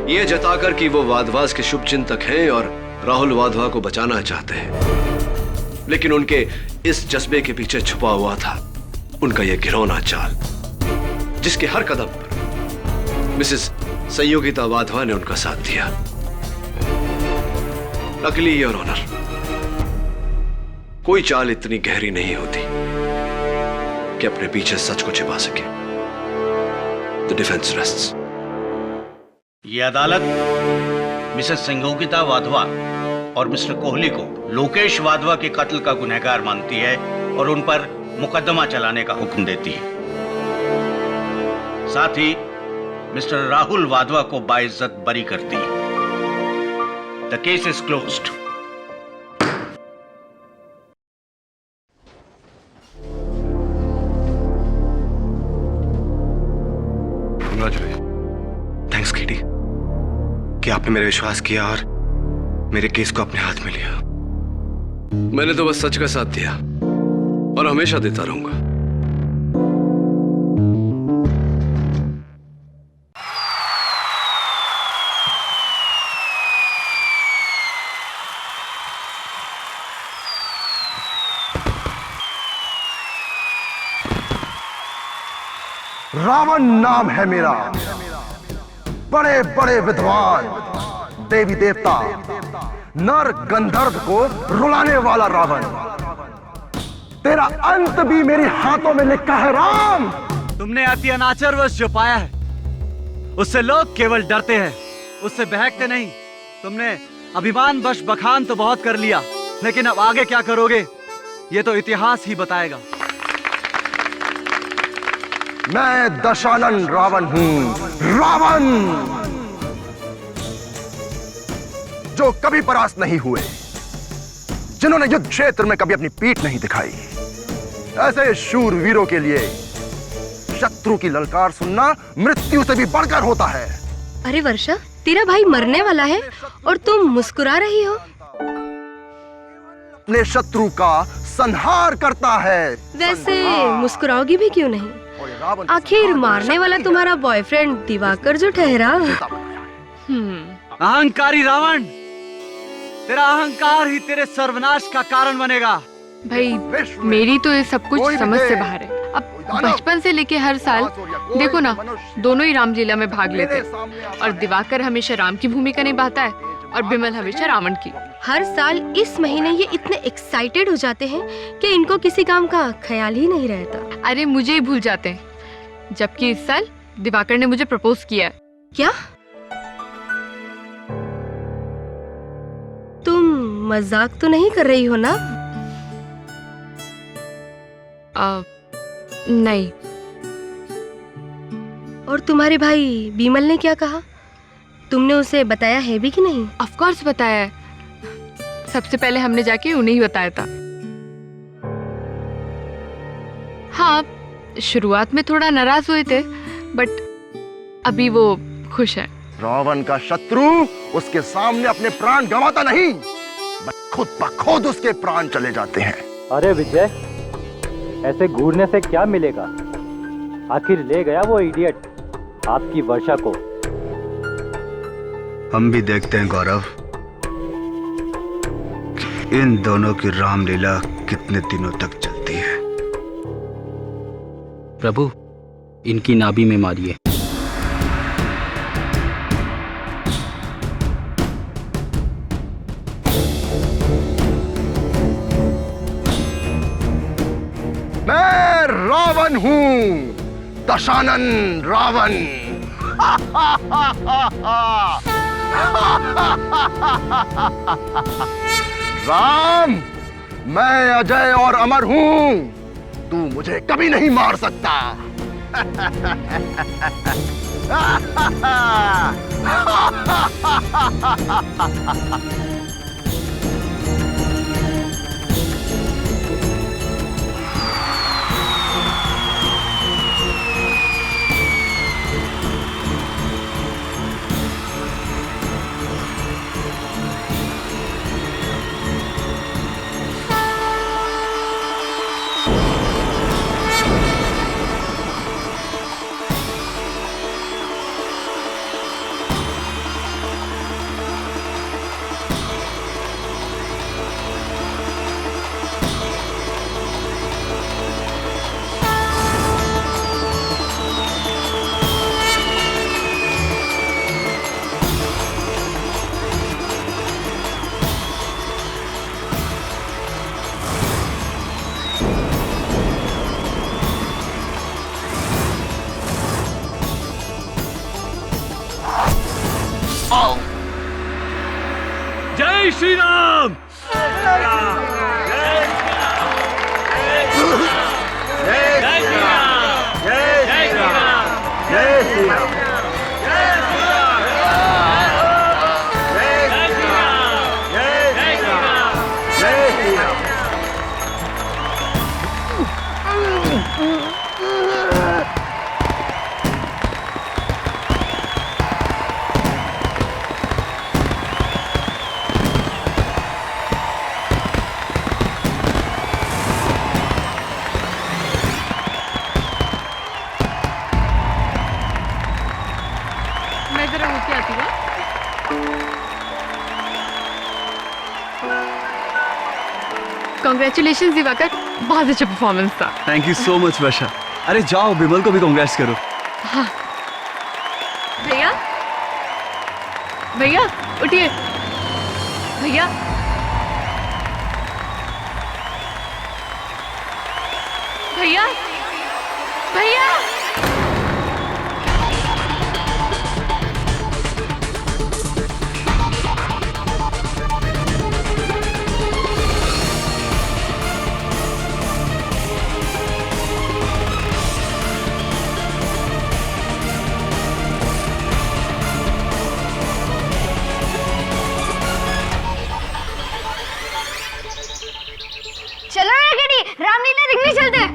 यह जताकर कि वो वाधवास के शुभ चिंतक हैं और राहुल वाधवा को बचाना चाहते हैं। लेकिन उनके इस जज्बे के पीछे छुपा हुआ था उनका यह घिनौना चाल, जिसके हर कदम पर मिसेस संयोगिता वाधवा ने उनका साथ दिया। लकीली योर ऑनर, कोई चाल इतनी गहरी नहीं होती कि अपने पीछे सच को छिपा सके। The defence rests. ये अदालत मिसेस संयोगिता वाधवा और मिस्टर कोहली को लोकेश वाधवा के कत्ल का गुनहगार मानती है और उन पर मुकदमा चलाने का हुक्म देती है। साथ ही मिस्टर राहुल वाधवा को बाइज्जत बरी करती है। The case is closed. Thanks KT कि आपने मेरा विश्वास किया और मेरे केस को अपने हाथ में लिया। मैंने तो बस सच का साथ दिया और हमेशा देता रहूंगा। रावण नाम है मेरा। बड़े बड़े विद्वान, देवी देवता, नर गंधर्व को रुलाने वाला रावण। तेरा अंत भी मेरे हाथों में लिखा है राम। तुमने अति अनाचारवश जो पाया है उससे लोग केवल डरते हैं, उससे बहकते नहीं। तुमने अभिमान वश बखान तो बहुत कर लिया, लेकिन अब आगे क्या करोगे ये तो इतिहास ही बताएगा। मैं दशानन रावण हूं, रावण जो कभी परास्त नहीं हुए, जिन्होंने युद्ध क्षेत्र में कभी अपनी पीठ नहीं दिखाई। ऐसे शूरवीरों के लिए शत्रु की ललकार सुनना मृत्यु से भी बढ़कर होता है। अरे वर्षा, तेरा भाई मरने वाला है और तुम मुस्कुरा रही हो। अपने शत्रु का संहार करता है। वैसे मुस्कुराओगी भी क्यों नहीं? आखिर मारने वाला तुम्हारा बॉयफ्रेंड दिवाकर जो ठहरा। अहंकारी रावण, तेरा अहंकार ही तेरे सर्वनाश का कारण बनेगा। भाई मेरी तो ये सब कुछ समझ से बाहर है। अब बचपन से लेके हर साल देखो ना, दोनों ही रामलीला में भाग लेते और दिवाकर हमेशा राम की भूमिका निभाता है और बिमल हमेशा रावण की। हर साल इस महीने ये इतने एक्साइटेड हो जाते हैं कि इनको किसी काम का ख्याल ही नहीं रहता। अरे मुझे ही भूल जाते हैं, जबकि इस साल दिवाकर ने मुझे प्रपोज किया है। क्या तुम मजाक तो नहीं कर रही हो ना? नहीं। और तुम्हारे भाई बीमल ने क्या कहा? तुमने उसे बताया है भी कि नहीं? ऑफ कोर्स बताया है। सबसे पहले हमने जाके उन्हें ही बताया था। हाँ, शुरुआत में थोड़ा नाराज हुए थे, बट अभी वो खुश है। रावण का शत्रु उसके सामने अपने प्राण गंवाता नहीं, खुद ब खुद उसके प्राण चले जाते हैं। अरे विजय, ऐसे घूरने से क्या मिलेगा? आखिर ले गया वो इडियट आपकी वर्षा को। हम भी देखते हैं गौरव, इन दोनों की रामलीला कितने दिनों तक चलती है। प्रभु, इनकी नाभि में मारिए। मैं रावण हूं, दशानन रावण। राम, मैं अजय और अमर हूं, तू मुझे कभी नहीं मार सकता। जय श्री राम। मैं जरा होके आती हूँ। कांग्रेचुलेशंस दिवाकर, बहुत अच्छा परफॉर्मेंस था। थैंक यू सो मच वर्षा। अरे जाओ, बिमल को भी कांग्रेट्स करो। हाँ। भैया, भैया उठिए। भैया, भैया, भैया।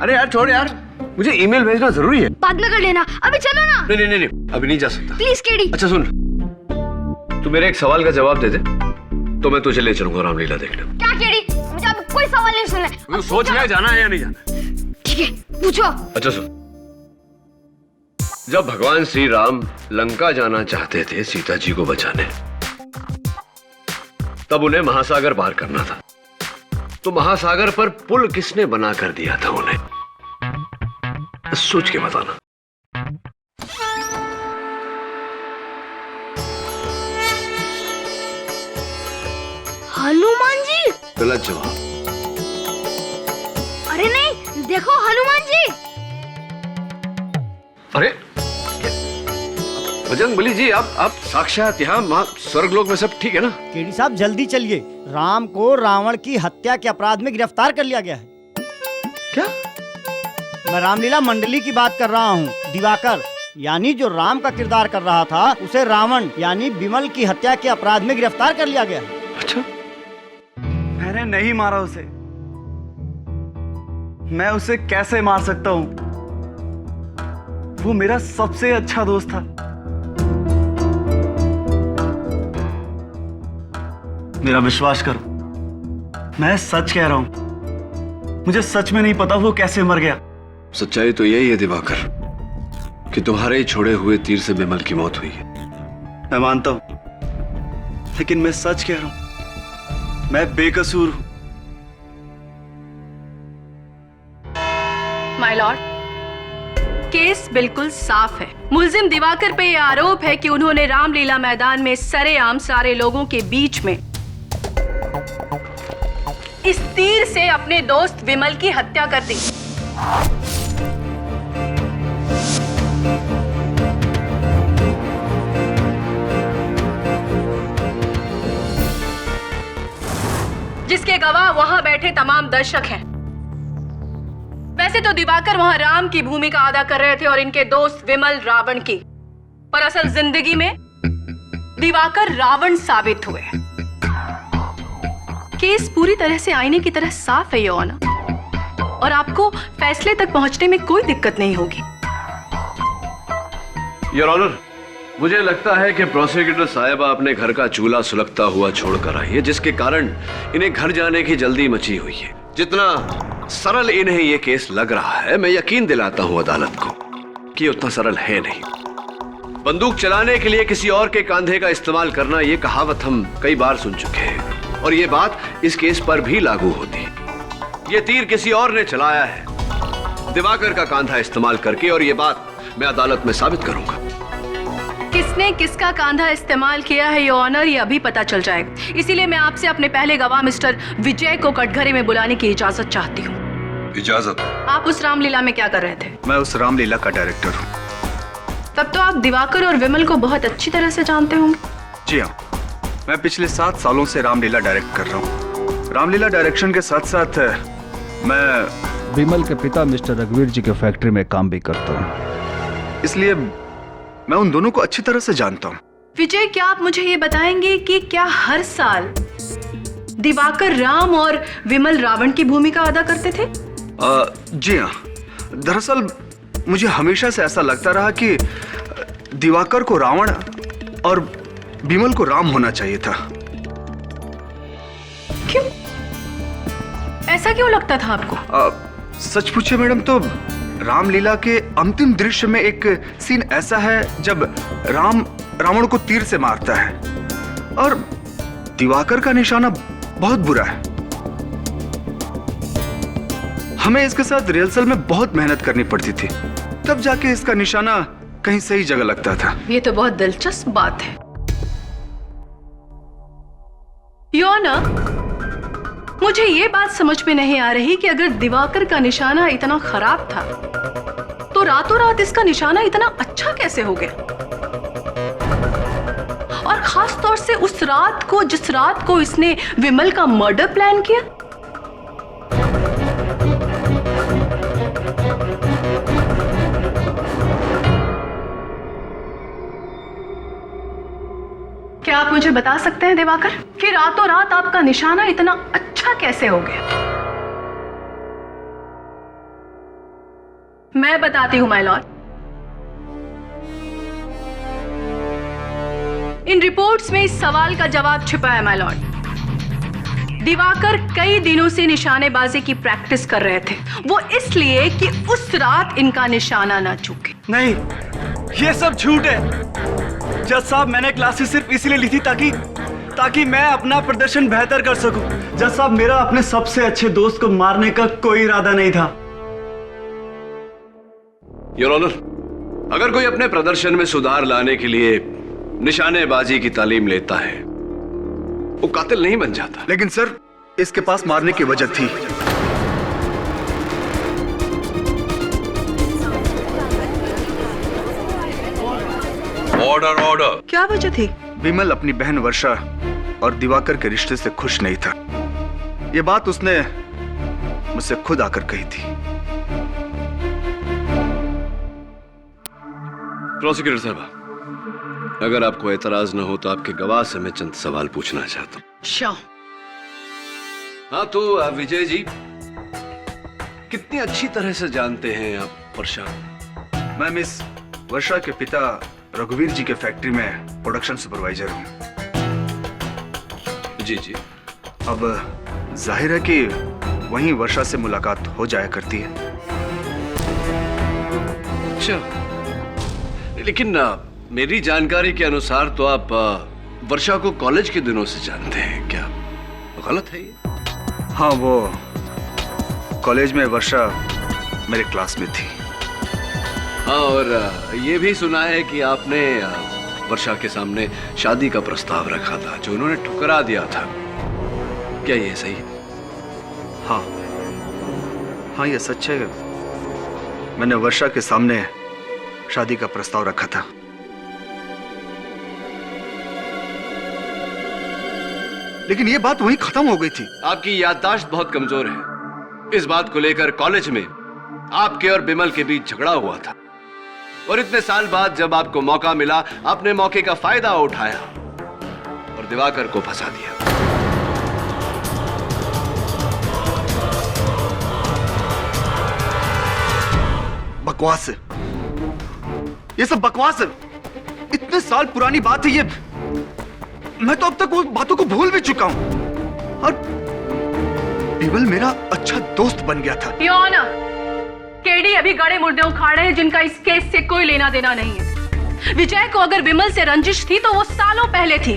अरे यार छोड़ यार, मुझे ईमेल भेजना जरूरी है। बाद में कर लेना, अभी चलो ना। नहीं नहीं नहीं, अभी नहीं जा सकता। Please KD. अच्छा सुन, तू मेरे एक सवाल का जवाब दे दे तो मैं तुझे ले चलूंगा रामलीला देखने। क्या केडी? मुझे अब कोई सवाल नहीं सुनना। तू सोच ले जाना है या नहीं जाना। ठीक है, पूछो। अच्छा सुन, जब भगवान श्री राम लंका जाना चाहते थे सीता जी को बचाने, तब उन्हें महासागर पार करना था, तो महासागर पर पुल किसने बना कर दिया था उन्हें? सोच के बताना। हनुमान जी। गलत जवाब। अरे नहीं, देखो हनुमान जी। अरे बजरंगबली जी, आप साक्षात यहाँ स्वर्गलोक में सब ठीक है ना? केडी साहब जल्दी चलिए, राम को रावण की हत्या के अपराध में गिरफ्तार कर लिया गया है। क्या? मैं रामलीला मंडली की बात कर रहा हूँ। दिवाकर यानी जो राम का किरदार कर रहा था, उसे रावण यानी विमल की हत्या के अपराध में गिरफ्तार कर लिया गया है। अच्छा? मैंने नहीं मारा उसे। मैं उसे कैसे मार सकता हूँ? वो मेरा सबसे अच्छा दोस्त था। मेरा विश्वास करो, मैं सच कह रहा हूं। मुझे सच में नहीं पता वो कैसे मर गया। सच्चाई तो यही है दिवाकर कि तुम्हारे छोड़े हुए तीर से विमल की मौत हुई है। मैं मानता हूं, लेकिन मैं सच कह रहा हूं, मैं बेकसूर हूं। माय लॉर्ड, केस बिल्कुल साफ है। मुलजिम दिवाकर पे यह आरोप है कि उन्होंने रामलीला मैदान में सरेआम सारे लोगों के बीच में इस तीर से अपने दोस्त विमल की हत्या कर दी। जिसके गवाह वहां बैठे तमाम दर्शक हैं। वैसे तो दिवाकर वहां राम की भूमिका अदा कर रहे थे और इनके दोस्त विमल रावण की, पर असल जिंदगी में दिवाकर रावण साबित हुए। केस पूरी तरह से आईने की तरह साफ है योर ऑनर, और आपको फैसले तक पहुंचने में कोई दिक्कत नहीं होगी। योर ऑनर, मुझे लगता है कि प्रोसिक्यूटर साहिबा अपने घर का चूल्हा सुलगता हुआ छोड़कर आई है, जिसके कारण इन्हें घर जाने की जल्दी मची हुई है। जितना सरल इन्हें यह केस लग रहा है, मैं यकीन दिलाता हूं अदालत को कि उतना सरल है नहीं। बंदूक चलाने के लिए किसी और के कंधे का इस्तेमाल करना, यह कहावत हम कई बार सुन चुके हैं, और यह बात इस केस पर भी लागू होती है। यह तीर किसी और ने चलाया है, दिवाकर का कंधा इस्तेमाल करके, और यह बात मैं अदालत में साबित करूंगा। किसने किसका कांधा इस्तेमाल किया है योर ऑनर, ये अभी पता चल जाएगा। इसीलिए मैं आपसे अपने पहले गवाह मिस्टर विजय को कटघरे में बुलाने की इजाजत चाहती हूँ। इजाजत? आप उस रामलीला में क्या कर रहे थे? मैं उस रामलीला का डायरेक्टर हूँ। तब तो आप दिवाकर और विमल को बहुत अच्छी तरह से जानते होंगे। जी हाँ, मैं पिछले 7 सालों से रामलीला डायरेक्ट कर रहा हूँ। रामलीला डायरेक्शन के साथ साथ मैं विमल के पिता मिस्टर रघुवीर जी के फैक्ट्री में काम भी करता हूँ, इसलिए मैं उन दोनों को अच्छी तरह से जानता हूँ। विजय, क्या आप मुझे ये बताएंगे कि क्या हर साल दिवाकर राम और विमल रावण की भूमिका अदा करते थे? जी हाँ, दरअसल मुझे हमेशा से ऐसा लगता रहा कि दिवाकर को रावण और विमल को राम होना चाहिए था। क्यों? ऐसा क्यों लगता था आपको? सच पूछे मैडम तो रामलीला के अंतिम दृश्य में एक सीन ऐसा है जब राम रावण को तीर से मारता है, और दिवाकर का निशाना बहुत बुरा है। हमें इसके साथ रिहर्सल में बहुत मेहनत करनी पड़ती थी, तब जाके इसका निशाना कहीं सही जगह लगता था। ये तो बहुत दिलचस्प बात है। योना, मुझे ये बात समझ में नहीं आ रही कि अगर दिवाकर का निशाना इतना खराब था, तो रातों रात इसका निशाना इतना अच्छा कैसे हो गया? और खास तौर से उस रात को, जिस रात को इसने विमल का मर्डर प्लान किया। क्या आप मुझे बता सकते हैं दिवाकर कि रातों रात आपका निशाना इतना अच्छा कैसे हो गया? मैं बताती हूँ माय लॉर्ड। इन रिपोर्ट्स में इस सवाल का जवाब छिपा है माय लॉर्ड। दिवाकर कई दिनों से निशानेबाजी की प्रैक्टिस कर रहे थे, वो इसलिए कि उस रात इनका निशाना ना चूके। नहीं, ये सब झूठ है। जज साहब, मैंने क्लासेस सिर्फ इसलिए ली थी ताकि मैं अपना प्रदर्शन बेहतर कर सकूं। जज साहब, मेरा अपने सबसे अच्छे दोस्त को मारने का कोई इरादा नहीं था। योर ऑनर, अगर कोई अपने प्रदर्शन में सुधार लाने के लिए निशानेबाजी की तालीम लेता है, वो कातिल नहीं बन जाता। लेकिन सर, इसके पास मारने की वजह थी। Order order. क्या वजह थी? विमल अपनी बहन वर्षा और दिवाकर के रिश्ते से खुश नहीं था। ये बात उसने मुझसे खुद आकर कही थी। प्रोसिक्यूटर साहब, अगर आपको एतराज न हो तो आपके गवाह से मैं चंद सवाल पूछना चाहता हूँ। श्योर। हाँ, तो विजय जी, कितनी अच्छी तरह से जानते हैं आप वर्षा? मैं मिस वर्षा के पिता रघुवीर जी के फैक्ट्री में प्रोडक्शन सुपरवाइजर हूँ। जी जी। अब जाहिर है कि वहीं वर्षा से मुलाकात हो जाया करती है। अच्छा, लेकिन मेरी जानकारी के अनुसार तो आप वर्षा को कॉलेज के दिनों से जानते हैं, क्या गलत है ये? हाँ, वो कॉलेज में वर्षा मेरे क्लास में थी। हाँ, और ये भी सुना है कि आपने वर्षा के सामने शादी का प्रस्ताव रखा था, जो उन्होंने ठुकरा दिया था। क्या ये सही है? हाँ हाँ, ये सच है। मैंने वर्षा के सामने शादी का प्रस्ताव रखा था। लेकिन ये बात वहीं खत्म हो गई थी। आपकी याददाश्त बहुत कमजोर है। इस बात को लेकर कॉलेज में आपके और बिमल के बीच झगड़ा हुआ था, और इतने साल बाद जब आपको मौका मिला, आपने मौके का फायदा उठाया और दिवाकर को फंसा दिया। बकवास है, ये सब बकवास है। इतने साल पुरानी बात है ये। मैं तो अब तक वो बातों को भूल भी चुका हूं। और बिमल मेरा अच्छा दोस्त बन गया था। योर ऑनर, केडी अभी गड़े मुर्दे उखाड़े हैं जिनका इस केस से कोई लेना देना नहीं है। विजय को अगर विमल से रंजिश थी तो वो सालों पहले थी,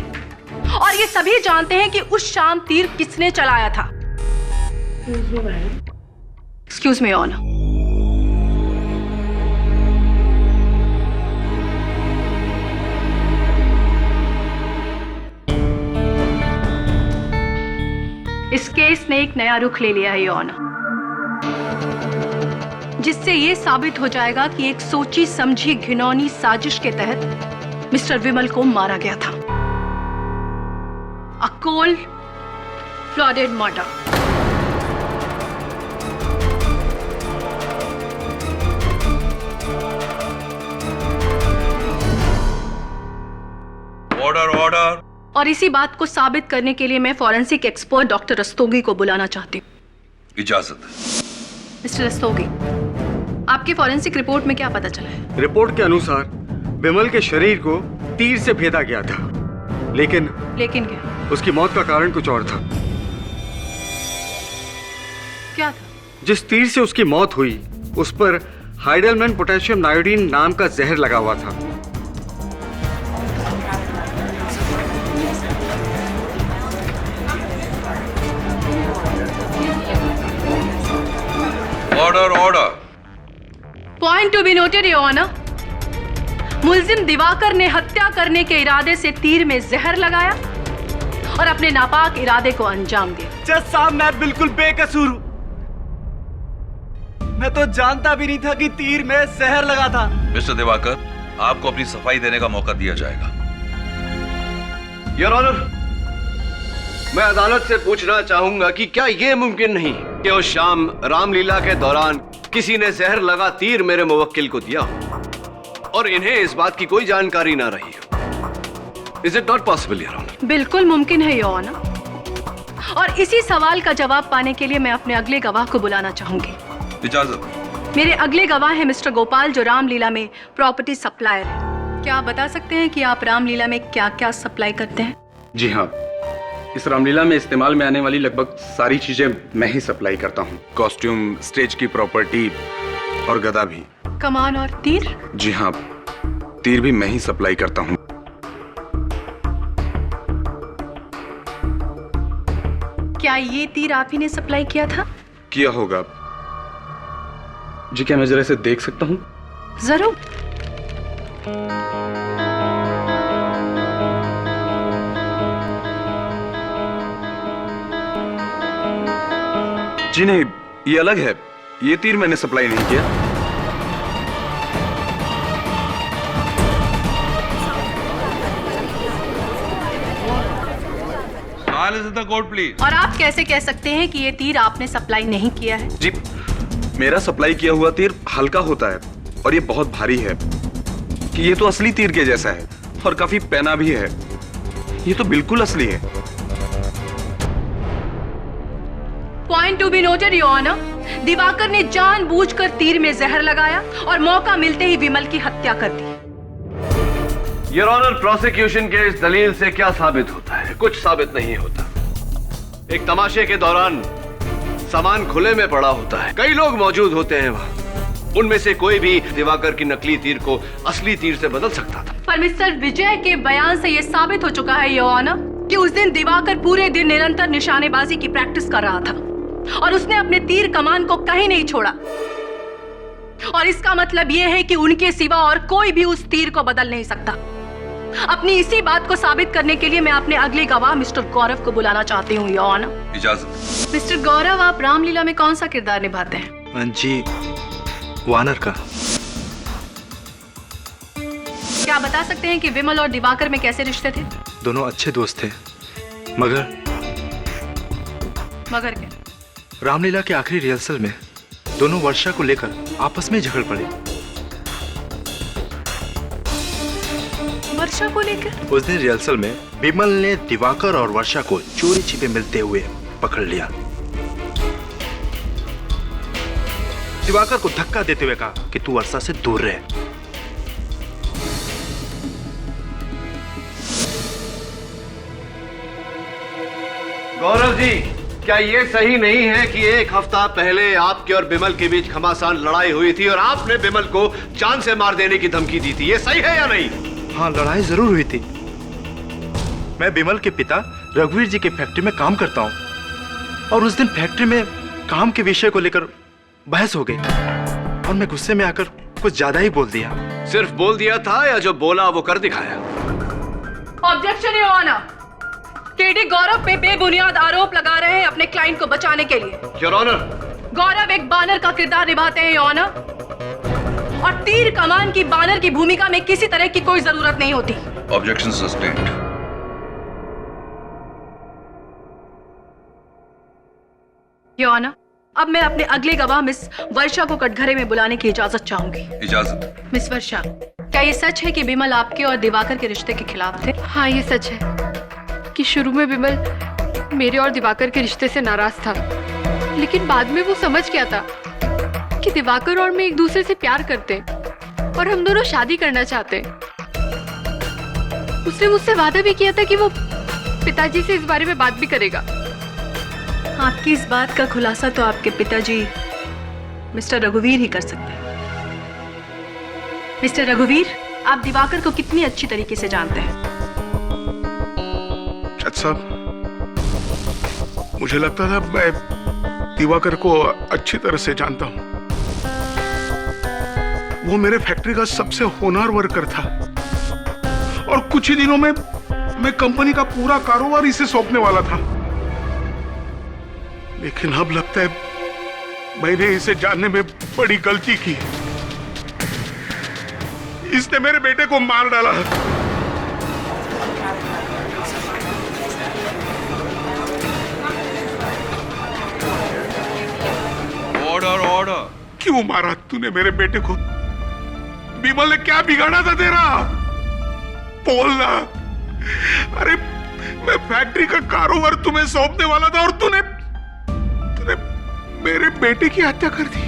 और ये सभी जानते हैं कि उस शाम तीर किसने चलाया था। Excuse me honour. इस केस ने एक नया रुख ले लिया है योर ऑनर, जिससे यह साबित हो जाएगा कि एक सोची समझी घिनौनी साजिश के तहत मिस्टर विमल को मारा गया था। A cold blooded murder. Order order. और इसी बात को साबित करने के लिए मैं फॉरेंसिक एक्सपर्ट डॉक्टर रस्तोगी को बुलाना चाहती हूँ। इजाजत। मिस्टर रस्तोगी, आपकी फॉरेंसिक रिपोर्ट में क्या पता चला है? रिपोर्ट के अनुसार बिमल के शरीर को तीर से भेदा गया था, लेकिन क्या? उसकी मौत का कारण कुछ और था। क्या था? जिस तीर से उसकी मौत हुई, उस पर हाइडलमैन पोटेशियम नायोडीन नाम का जहर लगा हुआ था। Order order. Point to be noted your honour. मुल्जिम दिवाकर ने हत्या करने के इरादे से तीर में जहर लगाया और अपने नापाक इरादे को अंजाम दिया। जज साहब, मैं बिल्कुल बेकसूर हूं। मैं तो जानता भी नहीं था कि तीर में जहर लगा था। मिस्टर दिवाकर, आपको अपनी सफाई देने का मौका दिया जाएगा। योर ऑनर, मैं अदालत से पूछना चाहूंगा कि क्या यह मुमकिन नहीं कि उस शाम रामलीला के दौरान किसी ने जहर लगा तीर मेरे मुवक्किल को दिया हो और इन्हें इस बात की कोई जानकारी ना रही हो? Is it not possible your honour? बिल्कुल मुमकिन है योर ऑनर, और इसी सवाल का जवाब पाने के लिए मैं अपने अगले गवाह को बुलाना चाहूंगी। इजाजत। मेरे अगले गवाह हैं मिस्टर गोपाल, जो रामलीला में प्रॉपर्टी सप्लायर है। क्या आप बता सकते हैं कि आप रामलीला में क्या क्या सप्लाई करते हैं? जी हाँ, इस रामलीला में इस्तेमाल में आने वाली लगभग सारी चीजें मैं ही सप्लाई करता हूँ। कॉस्ट्यूम, स्टेज की प्रॉपर्टी और गदा भी। कमान और तीर? जी हाँ, तीर भी मैं ही सप्लाई करता हूँ। क्या ये तीर आप ही ने सप्लाई किया था? किया होगा जी। क्या मैं जरा इसे देख सकता हूँ? जरूर। जी नहीं, ये अलग है। ये तीर मैंने सप्लाई नहीं किया। Court please. और आप कैसे कह सकते हैं कि ये तीर आपने सप्लाई नहीं किया है? जी, मेरा सप्लाई किया हुआ तीर हल्का होता है और ये बहुत भारी है। कि ये तो असली तीर के जैसा है और काफी पैना भी है। ये तो बिल्कुल असली है। Point to be noted your honour, Diwakar ने जानबूझकर तीर में जहर लगाया और मौका मिलते ही विमल की हत्या कर दी। योर ऑनर, प्रोसिक्यूशन के इस दलील से क्या साबित होता है? कुछ साबित नहीं होता। एक तमाशे के दौरान सामान खुले में पड़ा होता है, कई लोग मौजूद होते हैं वहां। उनमें से कोई भी दिवाकर की नकली तीर को असली तीर से बदल सकता था। पर मिस्टर विजय के बयान से यह साबित हो चुका है योर ऑनर कि उस दिन दिवाकर पूरे दिन निरंतर निशानेबाजी की प्रैक्टिस कर रहा था और उसने अपने तीर कमान को कहीं नहीं छोड़ा। और इसका मतलब यह है कि उनके सिवा और कोई भी उस तीर को बदल नहीं सकता। अपनी इसी बात को साबित करने के लिए मैं अपने अगले गवाह मिस्टर गौरव को बुलाना चाहती हूँ योर ऑनर। इजाजत। मिस्टर गौरव, आप रामलीला में कौन सा किरदार निभाते हैं? जी, वानर का। क्या आप बता सकते हैं कि विमल और दिवाकर में कैसे रिश्ते थे? दोनों अच्छे दोस्त थे, मगर क्या? रामलीला के आखिरी रिहर्सल में दोनों वर्षा को लेकर आपस में झगड़ पड़े। वर्षा को लेकर? उस दिन रिहर्सल में विमल ने दिवाकर और वर्षा को चोरी छिपे मिलते हुए पकड़ लिया। दिवाकर को धक्का देते हुए कहा कि तू वर्षा से दूर रहे। गौरव जी, क्या ये सही नहीं है कि एक हफ्ता पहले आपके और बिमल के बीच घमासान लड़ाई हुई थी और आपने बिमल को जान से मार देने की धमकी दी थी? ये सही है या नहीं? हाँ, लड़ाई जरूर हुई थी। मैं बिमल के पिता रघुवीर जी के फैक्ट्री में काम करता हूँ और उस दिन फैक्ट्री में काम के विषय को लेकर बहस हो गई और मैं गुस्से में आकर कुछ ज्यादा ही बोल दिया। सिर्फ बोल दिया था या जो बोला वो कर दिखाया? ऑब्जेक्शन योर ऑनर, केडी गौरव पे बेबुनियाद आरोप लगा रहे हैं अपने क्लाइंट को बचाने के लिए। योर ऑनर, गौरव एक बानर का किरदार निभाते हैं योर ऑनर, और तीर कमान की बानर की भूमिका में किसी तरह की कोई जरूरत नहीं होती। Objection sustained. योर ऑनर, अब मैं अपने अगले गवाह मिस वर्षा को कटघरे में बुलाने की इजाजत चाहूंगी। इजाजत। मिस वर्षा, क्या ये सच है कि विमल आपके और दिवाकर के रिश्ते के खिलाफ थे? हाँ, ये सच है कि शुरू में विमल मेरे और दिवाकर के रिश्ते से नाराज था, लेकिन बाद में वो समझ गया था कि दिवाकर और मैं एक दूसरे से प्यार करते और हम दोनों शादी करना चाहते। उसने मुझसे वादा भी किया था कि वो पिताजी से इस बारे में बात भी करेगा। आपकी इस बात का खुलासा तो आपके पिताजी मिस्टर रघुवीर ही कर सकते हैं। मिस्टर रघुवीर, आप दिवाकर को कितनी अच्छी तरीके से जानते हैं? जज साहब, मुझे लगता था मैं दिवाकर को अच्छी तरह से जानता हूं। वो मेरे फैक्ट्री का सबसे होनहार वर्कर था और कुछ ही दिनों में मैं कंपनी का पूरा कारोबार इसे सौंपने वाला था। लेकिन अब लगता है मैंने इसे जानने में बड़ी गलती की। इसने मेरे बेटे को मार डाला। Order order. क्यों मारा तूने मेरे बेटे को? विमल ने क्या बिगाड़ा था तेरा? बोलना। अरे मैं फैक्ट्री का कारोबार तुम्हें सौंपने वाला था और तूने मेरे बेटे की हत्या कर दी।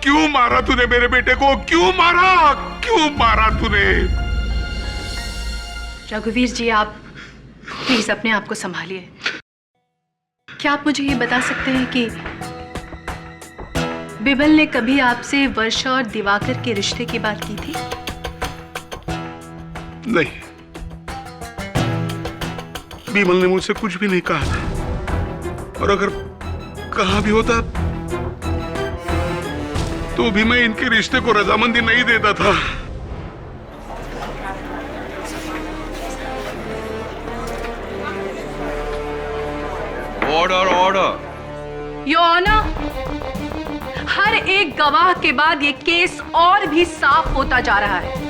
क्यों मारा तूने मेरे बेटे को? क्यों मारा तूने? रघुवीर जी, आप प्लीज अपने आप को संभालिए। क्या आप मुझे ये बता सकते हैं कि बिमल ने कभी आपसे वर्षा और दिवाकर के रिश्ते की बात की थी? नहीं, बिमल ने मुझसे कुछ भी नहीं कहा था, और अगर कहा भी होता तो भी मैं इनके रिश्ते को रजामंदी नहीं देता था। Order order. योर ऑनर, हर एक गवाह के बाद ये केस और भी साफ होता जा रहा है।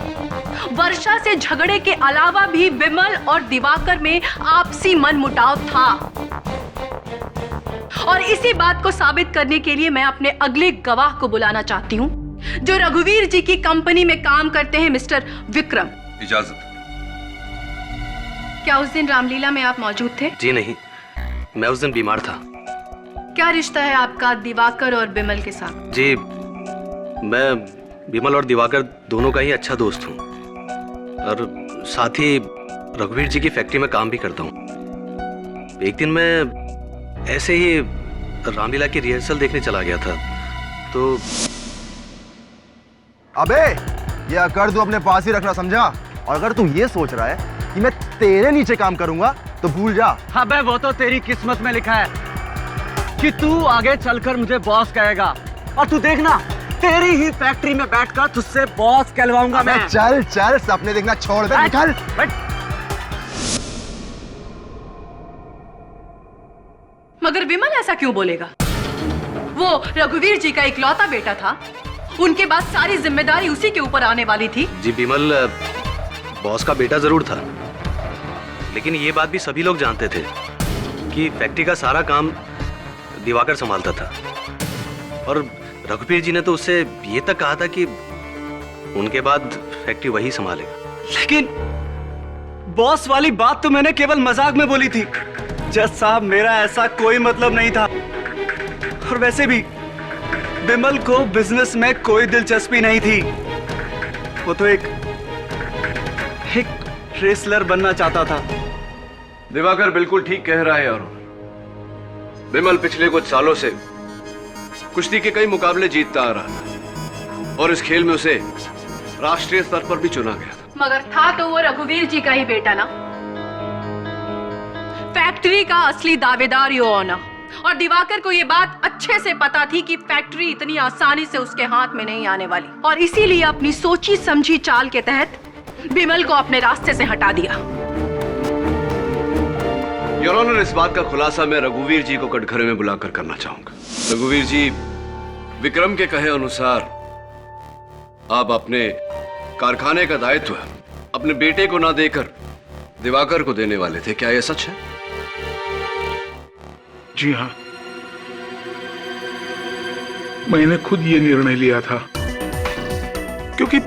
वर्षा से झगड़े के अलावा भी विमल और दिवाकर में आपसी मनमुटाव था, और इसी बात को साबित करने के लिए मैं अपने अगले गवाह को बुलाना चाहती हूँ, जो रघुवीर जी की कंपनी में काम करते हैं, मिस्टर विक्रम। इजाजत। क्या उस दिन रामलीला में आप मौजूद थे? जी नहीं, मैं उस दिन बीमार था। क्या रिश्ता है आपका दिवाकर और विमल के साथ? जी, मैं विमल और दिवाकर दोनों का ही अच्छा दोस्त हूँ, और साथ ही रघुवीर जी की फैक्ट्री में काम भी करता हूँ। एक दिन मैं ऐसे ही रामलीला की रिहर्सल देखने चला गया था, तो अबे ये अकड़ तू अपने पास ही रखना, समझा? और अगर तू ये सोच रहा है कि मैं तेरे नीचे काम करूंगा तो भूल जा। अबे वो तो तेरी किस्मत में लिखा है कि तू आगे चलकर मुझे बॉस कहेगा, और तू देखना तेरी ही फैक्ट्री में बैठकर तुझसे बॉस कहलवाऊंगा मैं। चल चल, सपने देखना छोड़ दे, निकल। मगर विमल ऐसा क्यों बोलेगा? वो रघुवीर जी का इकलौता बेटा था, उनके बाद सारी जिम्मेदारी उसी के ऊपर आने वाली थी। जी, विमल बॉस का बेटा जरूर था, लेकिन ये बात भी सभी लोग जानते थे कि फैक्ट्री का सारा काम दिवाकर संभालता था, और रघुवीर जी ने तो उससे ये तक कहा था कि उनके बाद फैक्ट्री वही संभालेगा। लेकिन बॉस वाली बात तो मैंने केवल मजाक में बोली थी। जज साहब, मेरा ऐसा कोई मतलब नहीं था, और वैसे भी विमल को बिजनेस में कोई दिलचस्पी नहीं थी। वो तो एक रेसलर बनना चाहता था। दिवाकर बिल्कुल ठीक कह रहा है, और विमल पिछले कुछ सालों से कुश्ती के कई मुकाबले जीतता आ रहा था, और इस खेल में उसे राष्ट्रीय स्तर पर भी चुना गया था। मगर था तो वो रघुवीर जी का ही बेटा ना। फैक्ट्री का असली दावेदार यो ऑनर, और दिवाकर को ये बात अच्छे से पता थी कि फैक्ट्री इतनी आसानी से उसके हाथ में नहीं आने वाली, और इसीलिए अपनी सोची समझी चाल के तहत विमल को अपने रास्ते से हटा दिया। योर ऑनर, इस बात का खुलासा मैं रघुवीर जी को कटघरे में बुलाकर करना चाहूंगा। रघुवीर जी, विक्रम के कहे अनुसार आप अपने कारखाने का दायित्व अपने बेटे को ना देकर दिवाकर को देने वाले थे, क्या यह सच है? जी हाँ, मैंने खुद ये निर्णय लिया था, क्योंकि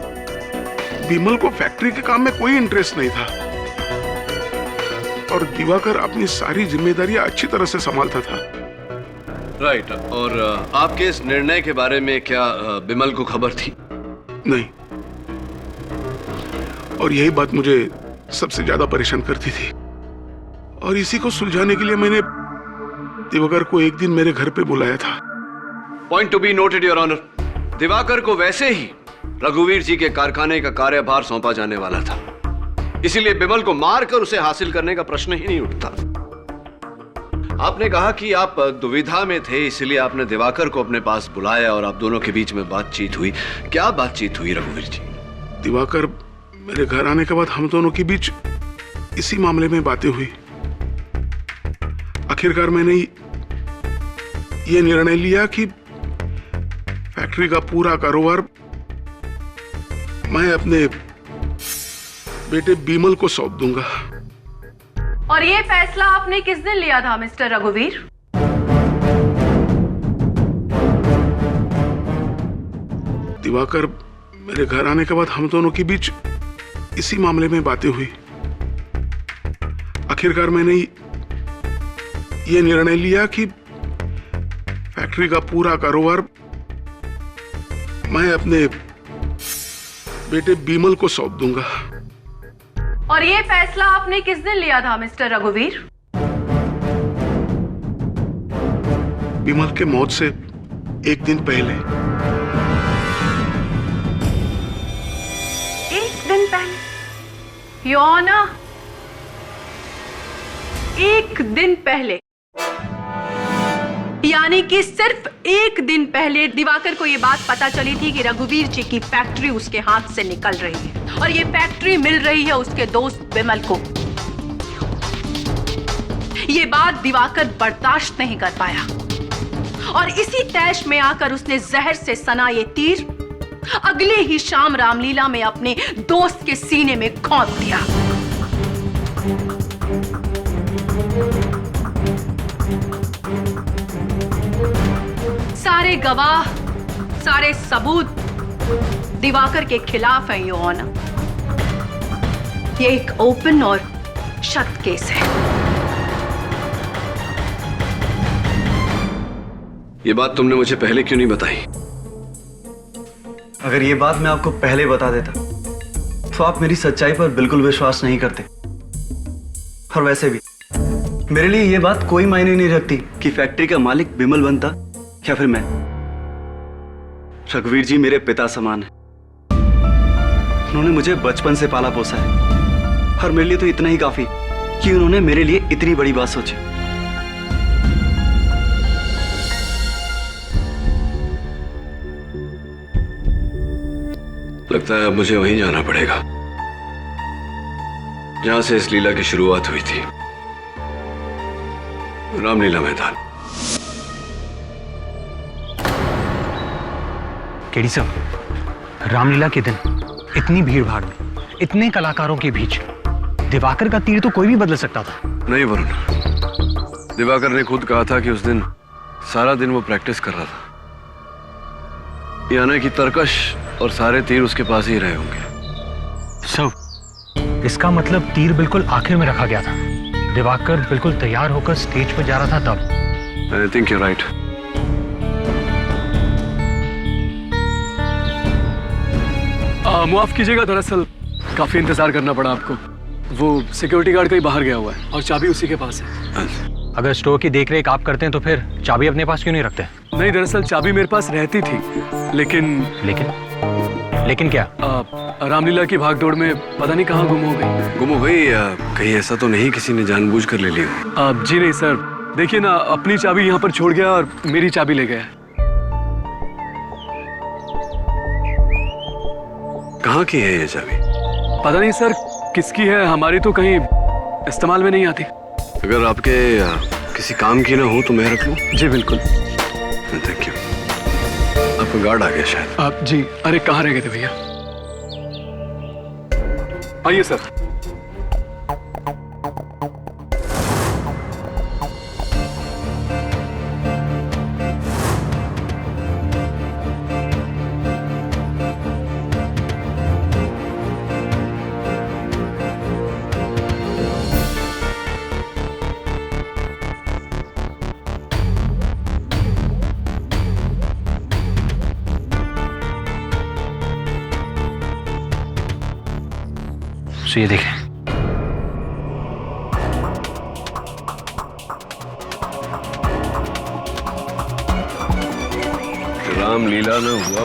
विमल को फैक्ट्री के काम में कोई इंटरेस्ट नहीं था, और दिवाकर अपनी सारी जिम्मेदारियां अच्छी तरह से संभालता था। राइट। और आपके इस निर्णय के बारे में क्या विमल को खबर थी? नहीं, और यही बात मुझे सबसे ज्यादा परेशान करती थी, और इसी को सुलझाने के लिए मैंने दिवाकर को एक दिन मेरे घर पे बुलाया था। Point to be noted your honour, Diwakar को वैसे ही रघुवीर जी के कारखाने का कार्यभार सौंपा जाने वाला था, इसीलिए विमल को मारकर उसे हासिल करने का प्रश्न ही नहीं उठता। आपने कहा कि आप दुविधा में थे, इसलिए आपने दिवाकर को अपने पास बुलाया और आप दोनों के बीच में बातचीत हुई। क्या बातचीत हुई रघुवीर जी? दिवाकर मेरे घर आने के बाद हम दोनों के बीच इसी मामले में बातें हुई। आखिरकार मैंने ये निर्णय लिया कि फैक्ट्री का पूरा कारोबार मैं अपने बेटे बिमल को सौंप दूंगा। और ये फैसला आपने किस दिन लिया था मिस्टर रघुवीर? दिवाकर मेरे घर आने के बाद हम दोनों के बीच इसी मामले में बातें हुई। आखिरकार मैंने ये निर्णय लिया कि फैक्ट्री का पूरा कारोबार मैं अपने बेटे बीमल को सौंप दूंगा। और ये फैसला आपने किस दिन लिया था मिस्टर रघुवीर? बीमल के मौत से एक दिन पहले। एक दिन पहले? योर ऑनर, एक दिन पहले, यानी कि सिर्फ एक दिन पहले दिवाकर को यह बात पता चली थी कि रघुवीर जी की फैक्ट्री उसके हाथ से निकल रही है और ये फैक्ट्री मिल रही है उसके दोस्त बिमल को। ये बात दिवाकर बर्दाश्त नहीं कर पाया और इसी तैश में आकर उसने जहर से सना ये तीर अगले ही शाम रामलीला में अपने दोस्त के सीने में घोंप दिया। सारे गवाह, सारे सबूत दिवाकर के खिलाफ हैं योर ऑनर। ये एक ओपन और शत केस है। ये बात तुमने मुझे पहले क्यों नहीं बताई? अगर ये बात मैं आपको पहले बता देता तो आप मेरी सच्चाई पर बिल्कुल विश्वास नहीं करते। और वैसे भी मेरे लिए ये बात कोई मायने नहीं रखती कि फैक्ट्री का मालिक बिमल बनता या फिर मैं। रघुवीर जी मेरे पिता समान है। उन्होंने मुझे बचपन से पाला पोसा है और मेरे लिए तो इतना ही काफी कि उन्होंने मेरे लिए इतनी बड़ी बात सोची। लगता है अब मुझे वहीं जाना पड़ेगा जहां से इस लीला की शुरुआत हुई थी, रामलीला मैदान। केडी सर, रामलीला के दिन इतनी भीड़ भाड़ में, इतने कलाकारों के बीच दिवाकर का तीर तो कोई भी बदल सकता था। नहीं वरुण, दिवाकर ने खुद कहा था कि उस दिन सारा दिन वो प्रैक्टिस कर रहा था, यानी कि तरकश और सारे तीर उसके पास ही रहे होंगे। सर, इसका मतलब तीर बिल्कुल आखिर में रखा गया था। दिवाकर बिल्कुल तैयार होकर स्टेज पर जा रहा था तब। I think you right. माफ कीजिएगा, दरअसल काफी इंतजार करना पड़ा आपको। वो सिक्योरिटी गार्ड कहीं बाहर गया हुआ है और चाबी उसी के पास है। अगर स्टोर की देखरेख आप करते हैं तो फिर चाबी अपने पास क्यों नहीं रखते? नहीं, दरअसल चाबी मेरे पास रहती थी, लेकिन क्या? रामलीला की भागदौड़ में पता नहीं कहाँ गुम हो गई। गुम हो गई या कहीं ऐसा तो नहीं किसी ने जानबूझकर ले ली? जी नहीं सर, देखिए ना, अपनी चाबी यहाँ पर छोड़ गया और मेरी चाबी ले गया। कहाँ की है ये चाबी? पता नहीं सर किसकी है, हमारी तो कहीं इस्तेमाल में नहीं आती। अगर आपके किसी काम की ना हो तो मैं रख लूं? जी बिल्कुल। Thank you. आपका गार्ड आ गया शायद। आप जी, अरे कहाँ रह गए थे भैया? आइए सर। तो ये देखें, रामलीला न हुआ।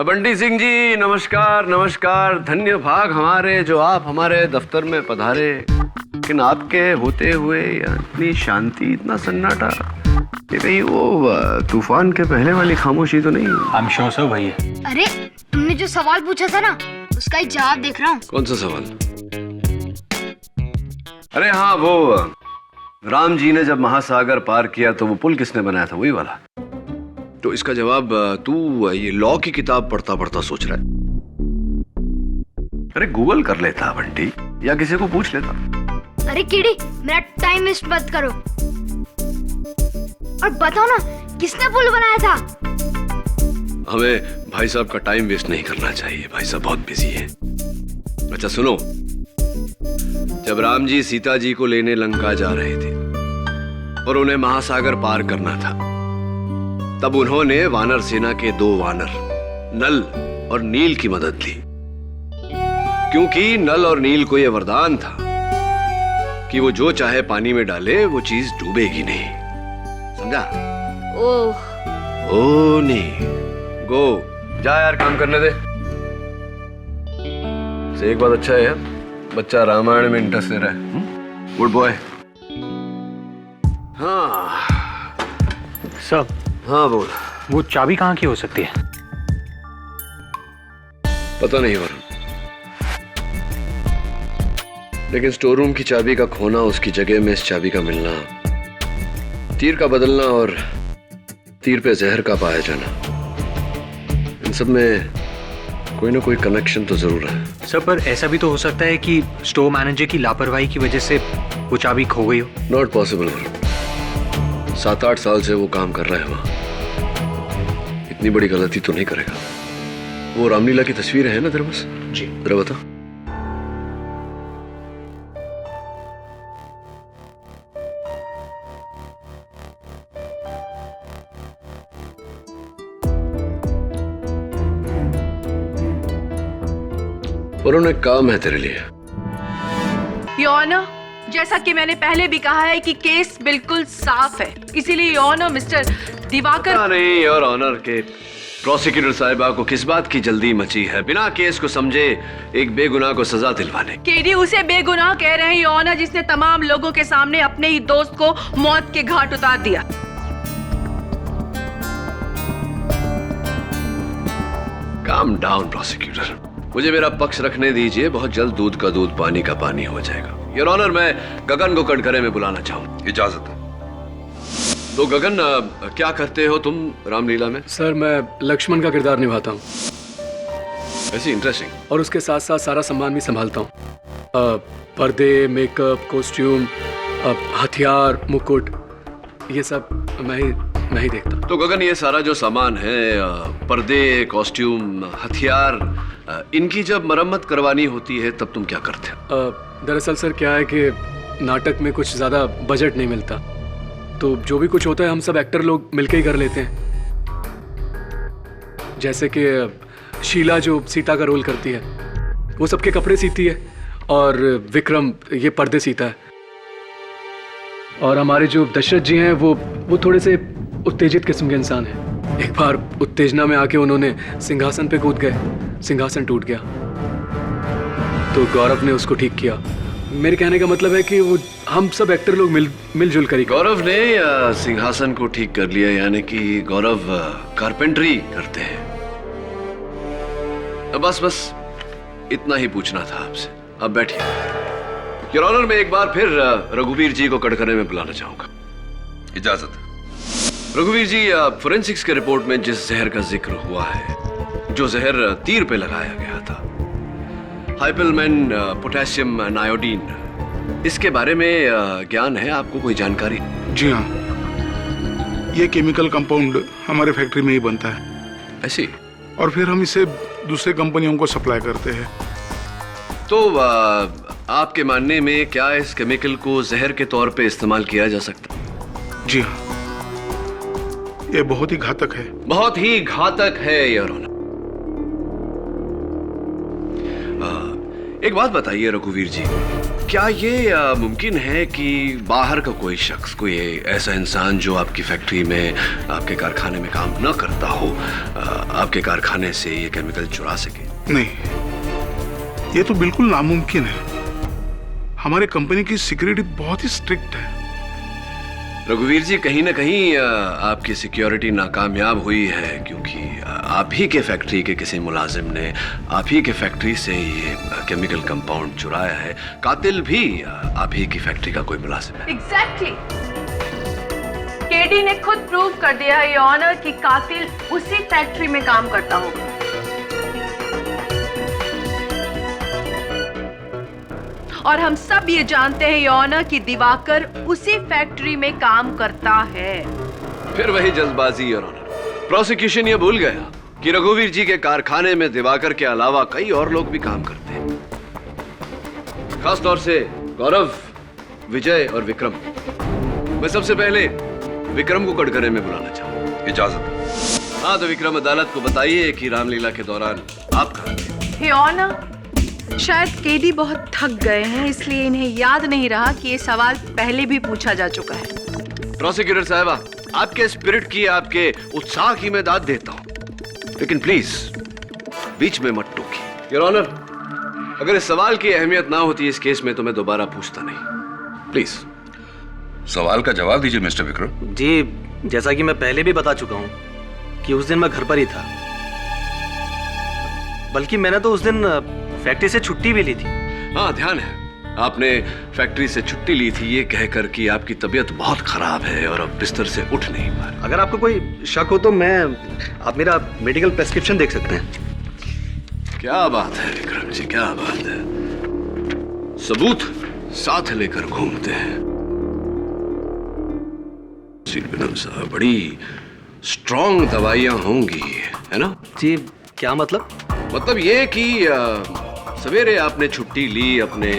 बंटी सिंह जी नमस्कार। नमस्कार। धन्य भाग हमारे जो आप हमारे दफ्तर में पधारे, लेकिन आपके होते हुए इतनी शांति, इतना सन्नाटा, ये कहीं वो तूफान के पहले वाली खामोशी तो नहीं? I'm sure सर वही है। अरे तुमने जो सवाल पूछा था ना, उसका ही जवाब देख रहा हूँ। कौन सा सवाल? अरे हाँ, वो राम जी ने जब महासागर पार किया तो वो पुल किसने बनाया था, वही वाला? तो इसका जवाब तू ये लॉ की किताब पढ़ता पढ़ता सोच रहा है? अरे गूगल कर लेता बंटी, या किसी को पूछ लेता। अरे कीड़ी, मेरा टाइम वेस्ट मत करो और बताओ ना, किसने पुल बनाया था? हमें भाई साहब का टाइम वेस्ट नहीं करना चाहिए, भाई साहब बहुत बिजी है। अच्छा सुनो, जब राम जी सीता जी को लेने लंका जा रहे थे और उन्हें महासागर पार करना था, तब उन्होंने वानर सेना के 2 वानर नल और नील की मदद ली, क्योंकि नल और नील को यह वरदान था कि वो जो चाहे पानी में डाले वो चीज डूबेगी नहीं। समझा? ओ नहीं, गो जा यार, काम करने दे। से एक बात अच्छा है यार, बच्चा रामायण में इंटरेस्टेड है। Good boy. हाँ सब। हाँ बोल। वो चाबी कहाँ की हो सकती है? पता नहीं वरुण, लेकिन स्टोर रूम की चाबी का खोना, उसकी जगह में इस चाबी का मिलना, तीर का बदलना और तीर पे जहर का पाया जाना, इन सब में कोई ना कोई कनेक्शन तो जरूर है। सर पर ऐसा भी तो हो सकता है कि स्टोर मैनेजर की लापरवाही की वजह से वो चाबी खो गई हो। Not possible. 7-8 साल से वो काम कर रहा है वहां, इतनी बड़ी गलती तो नहीं करेगा। वो रामलीला की तस्वीर है ना तेरे पास? जी। जरा बता। वरुण, एक काम है तेरे लिए। योर ऑनर, जैसा कि मैंने पहले भी कहा है कि केस बिल्कुल साफ है, इसीलिए योर ऑनर मिस्टर दिवाकर। नहीं योर ऑनर के प्रोसिक्यूटर साहिबा को किस बात की जल्दी मची है बिना केस को समझे एक बेगुनाह को सजा दिलवाने? केडी उसे बेगुनाह कह रहे हैं योर ऑनर, जिसने तमाम लोगों के सामने अपने ही दोस्त को मौत के घाट उतार दिया। काम डाउन प्रोसिक्यूटर, मुझे मेरा पक्ष रखने दीजिए। बहुत जल्द दूध का दूध पानी का पानी हो जाएगा। योर ऑनर, मैं गगन को कटघरे में बुलाना चाहूँ। इजाजत है। तो गगन, क्या करते हो तुम रामलीला में? सर मैं लक्ष्मण का किरदार निभाता हूँ। ऐसी इंटरेस्टिंग। और उसके साथ साथ सारा सामान भी संभालता हूँ, पर्दे, मेकअप, कॉस्ट्यूम, हथियार, मुकुट, ये सब मैं ही देखता हूँ। तो गगन, ये सारा जो सामान है, पर्दे, कॉस्ट्यूम, हथियार, इनकी जब मरम्मत करवानी होती है तब तुम क्या करते हो? दरअसल सर क्या है कि नाटक में कुछ ज़्यादा बजट नहीं मिलता, तो जो भी कुछ होता है हम सब एक्टर लोग मिलके ही कर लेते हैं। जैसे कि शीला जो सीता का रोल करती है वो सबके कपड़े सीती है, और विक्रम ये पर्दे सीता है, और हमारे जो दशरथ जी हैं वो थोड़े से उत्तेजित किस्म के इंसान हैं। एक बार उत्तेजना में आके उन्होंने सिंहासन पे कूद गए, सिंहासन टूट गया, तो गौरव ने उसको ठीक किया। मेरे कहने का मतलब है कि वो हम सब एक्टर लोग मिलजुल कर ही। गौरव ने सिंहासन को ठीक कर लिया, यानी कि गौरव कारपेंटरी करते हैं। बस इतना ही पूछना था आपसे। अब बैठिए। योर ऑनर, मैं एक बार फिर रघुवीर जी को कटघरे में बुलाना चाहूंगा। इजाजत। रघुवीर जी, फोरेंसिक्स के रिपोर्ट में जिस जहर का जिक्र हुआ है, जो जहर तीर पे लगाया गया था, हाइपलमैन पोटेशियम नायोडीन, इसके बारे में ज्ञान है आपको? कोई जानकारी? जी हाँ, ये केमिकल कंपाउंड हमारे फैक्ट्री में ही बनता है। ऐसी? और फिर हम इसे दूसरे कंपनियों को सप्लाई करते हैं। तो आपके मानने में क्या इस केमिकल को जहर के तौर पे इस्तेमाल किया जा सकता? जी हाँ, ये बहुत ही घातक है। बहुत ही घातक है योर ऑनर। एक बात बताइए रघुवीर जी, क्या ये मुमकिन है कि बाहर का कोई शख्स, कोई ऐसा इंसान जो आपकी फैक्ट्री में, आपके कारखाने में काम न करता हो, आपके कारखाने से ये केमिकल चुरा सके? नहीं, ये तो बिल्कुल नामुमकिन है। हमारे कंपनी की सिक्योरिटी बहुत ही स्ट्रिक्ट है। रघुवीर जी, कहीं ना कहीं आपकी सिक्योरिटी नाकामयाब हुई है, क्योंकि आप ही के फैक्ट्री के किसी मुलाजिम ने आप ही के फैक्ट्री से ये केमिकल कंपाउंड चुराया है। कातिल भी आप ही की फैक्ट्री का कोई मुलाजिम है। एग्जैक्टली। केडी ने खुद प्रूव कर दिया है योर ऑनर कि कातिल उसी फैक्ट्री में काम करता होगा। और हम सब ये जानते हैं योर ऑनर कि दिवाकर उसी फैक्ट्री में काम करता है। फिर वही जल्दबाजी योर ऑनर। प्रोसिक्यूशन ये भूल गया कि रघुवीर जी के कारखाने में दिवाकर के अलावा कई और लोग भी काम करते हैं, खासतौर से गौरव, विजय और विक्रम। मैं सबसे पहले विक्रम को कटघरे में बुलाना चाहूंगा। इजाजत। हाँ तो विक्रम, अदालत को बताइए कि रामलीला के दौरान आप कहाँ थे? योर ऑनर, शायद केडी बहुत थक गए हैं, इसलिए इन्हें याद नहीं रहा कि ये सवाल पहले भी पूछा जा चुका है। प्रोसिक्यूटर साहबा, आपके स्पिरिट की, आपके उत्साह की मैं दाद देता हूँ, लेकिन प्लीज बीच में मत टोकिए। योर ऑनर, अगर इस सवाल की अहमियत ना होती इस केस में तो मैं दोबारा पूछता नहीं। प्लीज सवाल का जवाब दीजिए मिस्टर विक्रम। जी, जैसा कि मैं पहले भी बता चुका हूँ कि उस दिन मैं घर पर ही था, बल्कि मैंने तो उस दिन फैक्ट्री से छुट्टी भी ली थी। हाँ, ध्यान है, आपने फैक्ट्री से छुट्टी ली थी ये कहकर कि आपकी तबीयत बहुत खराब है और अब बिस्तर से उठ नहीं पा रहे। अगर आपको कोई शक हो तो आप मेरा मेडिकल प्रेस्क्रिप्शन देख सकते हैं। क्या बात है विक्रम जी, क्या बात है, सबूत साथ लेकर घूमते हैं। विनोद साहब, बड़ी स्ट्रॉन्ग दवाइयां होंगी, है ना? जी, क्या मतलब? मतलब ये कि सवेरे आपने छुट्टी ली अपने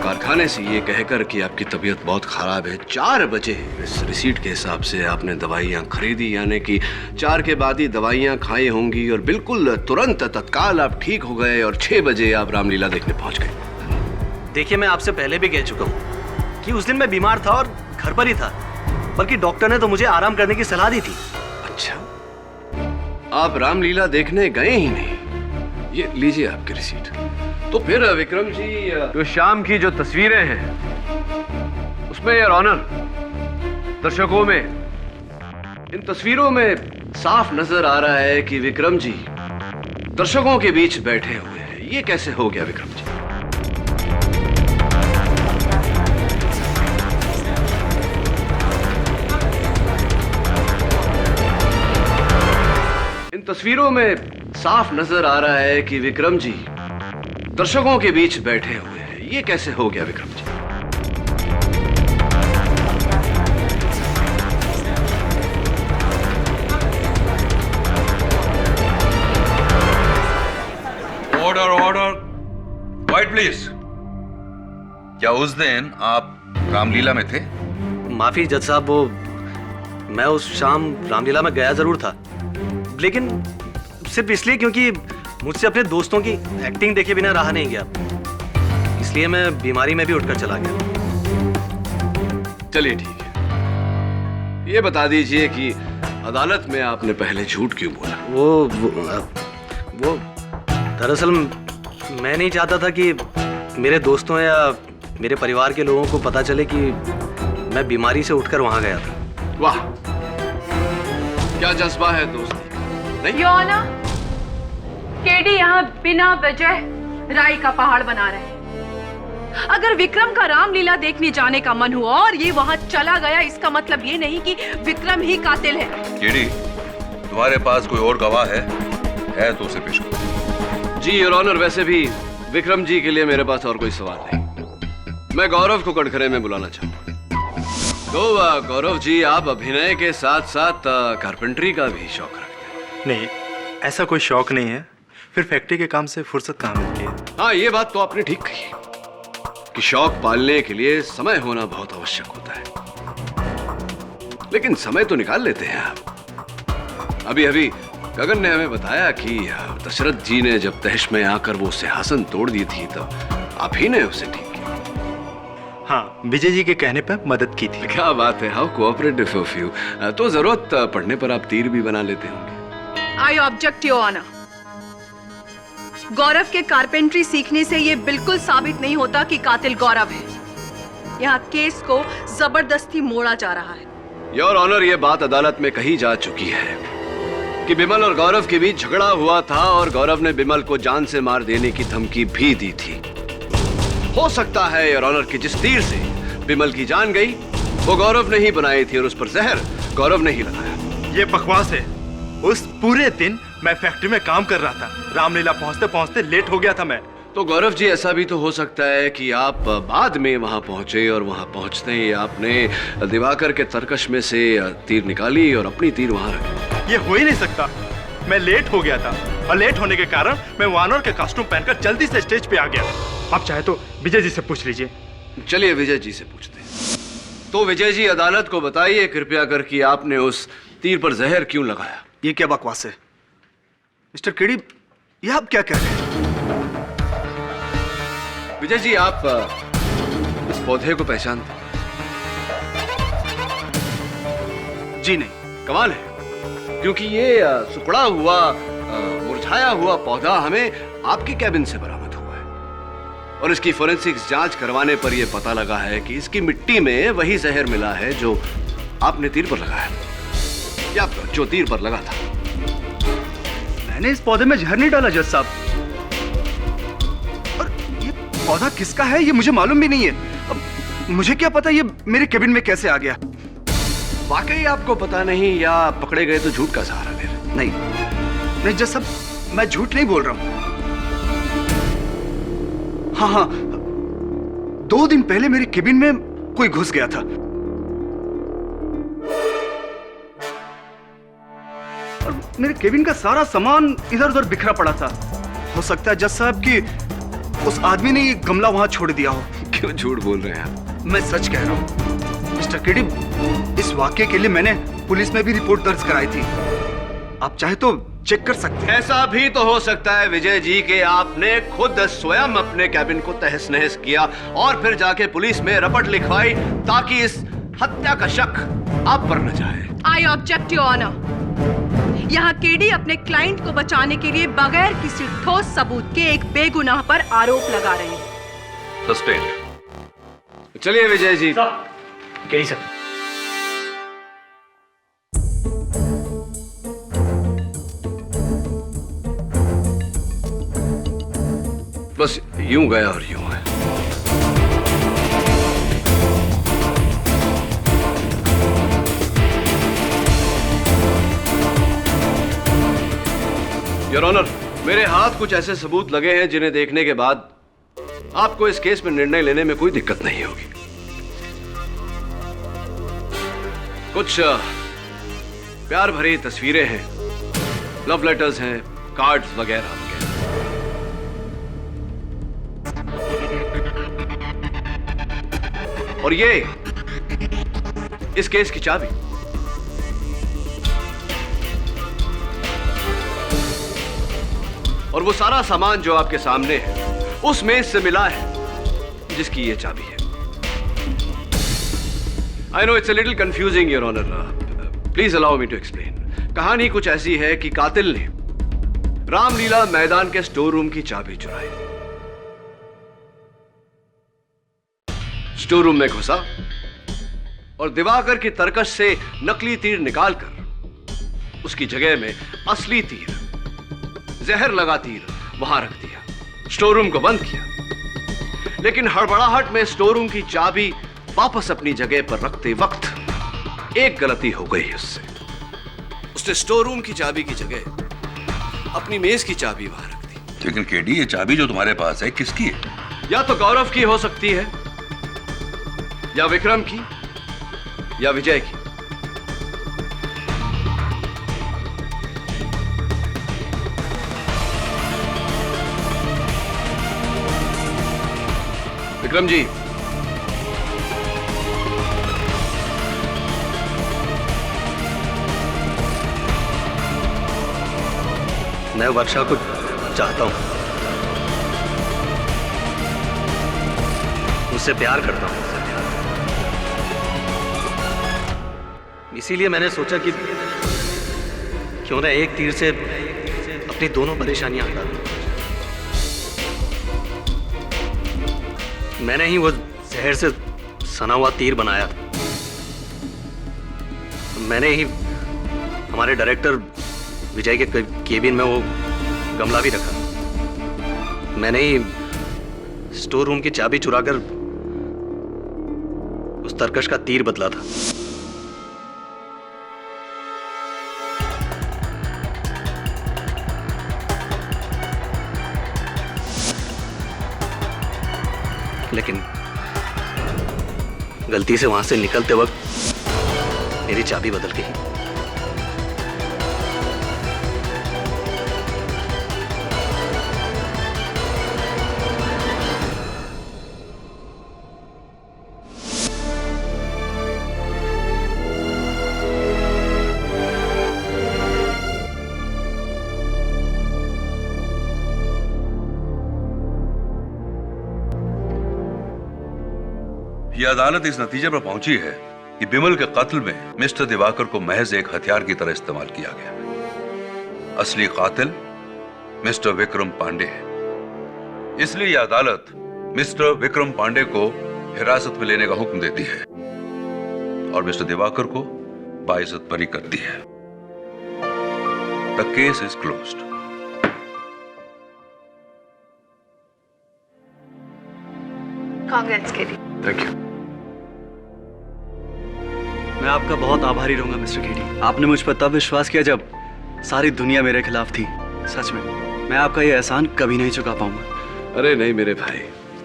कारखाने से ये कहकर कि आपकी तबीयत बहुत खराब है। 4 बजे इस रिसीट के हिसाब से आपने दवाइयाँ खरीदी, यानी कि 4 के बाद ही दवाइयाँ खाई होंगी और बिल्कुल तुरंत तत्काल आप ठीक हो गए और 6 बजे आप रामलीला देखने पहुंच गए। देखिए, मैं आपसे पहले भी कह चुका हूँ कि उस दिन मैं बीमार था और घर पर ही था, बल्कि डॉक्टर ने तो मुझे आराम करने की सलाह दी थी। अच्छा, आप रामलीला देखने गए ही नहीं? ये लीजिए आपकी रिसीट। तो फिर विक्रम जी, जो शाम की जो तस्वीरें हैं उसमें योर ऑनर, दर्शकों में इन तस्वीरों में साफ नजर आ रहा है कि विक्रम जी दर्शकों के बीच बैठे हुए हैं। ये कैसे हो गया विक्रम जी? इन तस्वीरों में साफ नजर आ रहा है कि विक्रम जी दर्शकों के बीच बैठे हुए हैं। ये कैसे हो गया Vikram ji? Order order, quiet please. क्या उस दिन आप रामलीला में थे? माफी जज साहब, वो मैं उस शाम रामलीला में गया जरूर था, लेकिन सिर्फ इसलिए क्योंकि मुझसे अपने दोस्तों की एक्टिंग देखे बिना रहा नहीं गया, इसलिए मैं बीमारी में भी उठकर चला गया। चलिए ठीक है, ये बता दीजिए कि अदालत में आपने पहले झूठ क्यों बोला? वो दरअसल मैं नहीं चाहता था कि मेरे दोस्तों या मेरे परिवार के लोगों को पता चले कि मैं बीमारी से उठकर वहां गया था। वाह, क्या जज्बा है दोस्ती। योर ऑनर, केडी यहाँ बिना वजह राई का पहाड़ बना रहे हैं। अगर विक्रम का रामलीला देखने जाने का मन हुआ और ये वहाँ चला गया, इसका मतलब ये नहीं कि विक्रम ही कातिल है। केडी, तुम्हारे पास कोई और गवाह है तो उसे पेश करो। जी योर ऑनर, वैसे भी विक्रम जी के लिए मेरे पास और कोई सवाल नहीं। मैं गौरव को कटघरे में बुलाना चाहूंगा। तो गौरव जी, आप अभिनय के साथ साथ कारपेंटरी का भी शौक रखते हैं? नहीं, ऐसा कोई शौक नहीं है, फिर फैक्ट्री के काम से फुर्सत कहाँ मिलती है। हाँ, ये बात तो आपने ठीक कही कि शौक पालने के लिए समय होना बहुत आवश्यक होता है, लेकिन समय तो निकाल लेते हैं आप। अभी गगन ने हमें बताया कि दशरथ जी ने जब तहश में आकर वो सिंहासन तोड़ दी थी तब आप ही ने उसे ठीक किया। हाँ, विजय जी के कहने पर मदद की थी। क्या बात है, हाउ कोऑपरेटिव ऑफ यू। तो जरूरत पड़ने पर आप तीर भी बना लेते होंगे। I object your honour. Gaurav के कारपेंट्री सीखने से ये बिल्कुल साबित नहीं होता कि कातिल गौरव है। यहाँ केस को जबरदस्ती मोड़ा जा रहा है। योर ऑनर, ये बात अदालत में कही जा चुकी है कि बिमल और गौरव के बीच झगड़ा हुआ था और गौरव ने बिमल को जान से मार देने की धमकी भी दी थी। हो सकता है योर ऑनर कि जिस तीर से बिमल की जान गई वो गौरव ने ही बनाई थी और उस पर जहर गौरव ने ही लगाया। ये बकवास है। उस पूरे दिन मैं फैक्ट्री में काम कर रहा था, रामलीला पहुंचते पहुंचते लेट हो गया था मैं। तो गौरव जी, ऐसा भी तो हो सकता है कि आप बाद में वहां पहुंचे और वहां पहुंचते ही आपने दिवाकर के तरकश में से तीर निकाली और अपनी तीर वहां रखी। ये हो ही नहीं सकता। मैं लेट हो गया था और लेट होने के कारण मैं वानर के कॉस्ट्यूम पहनकर जल्दी से स्टेज पे आ गया। आप चाहे तो विजय जी से पूछ लीजिए। चलिए विजय जी से पूछते हैं। तो विजय जी, अदालत को बताइए कृपया कर कि आपने उस तीर पर जहर क्यों लगाया? ये क्या बकवास है मिस्टर केडी, ये आप क्या कह रहे हैं? विजय जी, आप इस पौधे को पहचानते? जी नहीं। कमाल है, क्योंकि ये सुखड़ा हुआ मुरझाया हुआ पौधा हमें आपके कैबिन से बरामद हुआ है और इसकी फोरेंसिक्स जांच करवाने पर यह पता लगा है कि इसकी मिट्टी में वही जहर मिला है जो आपने तीर पर लगाया, या जो तीर पर लगा था। मैंने इस पौधे में जहर नहीं डाला जज साहब, और ये पौधा किसका है ये मुझे मालूम भी नहीं है। अब मुझे क्या पता ये मेरे केबिन में कैसे आ गया। वाकई आपको पता नहीं, या पकड़े गए तो झूठ का सहारा ले रहे? नहीं जज साहब, मैं झूठ नहीं बोल रहा हूं। हाँ, 2 दिन पहले मेरे केबिन में कोई घुस गया था और मेरे केबिन का सारा सामान इधर उधर बिखरा पड़ा था। हो सकता है जज साहब कि उस आदमी ने ये गमला वहां छोड़ दिया हो। क्यों झूठ बोल रहे हैं आप? मैं सच कह रहा हूं मिस्टर केडी, इस वाक्य के लिए मैंने पुलिस में भी रिपोर्ट दर्ज कराई थी, आप चाहे तो चेक कर सकते हैं। ऐसा भी तो हो सकता है विजय जी कि आपने खुद स्वयं अपने कैबिन को तहस नहस किया और फिर जाके पुलिस में रपट लिखवाई ताकि इस हत्या का शक आप पर न जाए। I object your honour. यहाँ केडी अपने क्लाइंट को बचाने के लिए बगैर किसी ठोस सबूत के एक बेगुनाह पर आरोप लगा रहे हैं। सस्पेंड। चलिए विजय जी। KD sir. बस यूं गया और यूं है। योर ऑनर, मेरे हाथ कुछ ऐसे सबूत लगे हैं जिन्हें देखने के बाद आपको इस केस में निर्णय लेने में कोई दिक्कत नहीं होगी। कुछ प्यार भरी तस्वीरें हैं, लव लेटर्स हैं, कार्ड्स वगैरह वगैरह। और ये इस केस की चाबी। और वो सारा सामान जो आपके सामने है उस मेज से मिला है जिसकी ये चाबी है। I know it's a little confusing your honour, please allow me to explain. कहानी कुछ ऐसी है कि कातिल ने रामलीला मैदान के स्टोर रूम की चाबी चुराई, स्टोर रूम में घुसा और दिवाकर की तरकश से नकली तीर निकालकर उसकी जगह में असली तीर, जहर लगा तीर वहां रख दिया, स्टोर रूम को बंद किया। लेकिन हड़बड़ाहट में स्टोर रूम की चाबी वापस अपनी जगह पर रखते वक्त एक गलती हो गई उससे। उसने स्टोर रूम की चाबी की जगह अपनी मेज की चाबी वहां रख दी। लेकिन केडी, ये चाबी जो तुम्हारे पास है किसकी है? या तो गौरव की हो सकती है, या विक्रम की, या विजय की। विक्रम जी, मैं वर्षा को चाहता हूं, उससे प्यार करता हूं। इसीलिए मैंने सोचा कि क्यों ना एक तीर से अपनी दोनों परेशानियां हटा दूं। मैंने ही वो जहर से सना हुआ तीर बनाया था। मैंने ही हमारे डायरेक्टर विजय के केबिन में वो गमला भी रखा। मैंने ही स्टोर रूम की चाबी चुराकर उस तरकश का तीर बदला था। लेकिन गलती से वहां से निकलते वक्त मेरी चाबी बदल गई। यह अदालत इस नतीजे पर पहुंची है कि बिमल के कत्ल में मिस्टर दिवाकर को महज एक हथियार की तरह इस्तेमाल किया गया। असली कातिल मिस्टर विक्रम पांडे है। इसलिए यह अदालत मिस्टर विक्रम पांडे को हिरासत में लेने का हुक्म देती है और मिस्टर दिवाकर को बाइज्जत बरी करती है। The case is closed. Congress के लिए। Thank you. मैं आपका बहुत आभारी रहूंगा मिस्टर केडी। आपने मुझ पर तब विश्वास किया जब सारी दुनिया मेरे खिलाफ थी। सच में मैं आपका ये एहसान कभी नहीं चुका पाऊंगा। अरे नहीं मेरे भाई,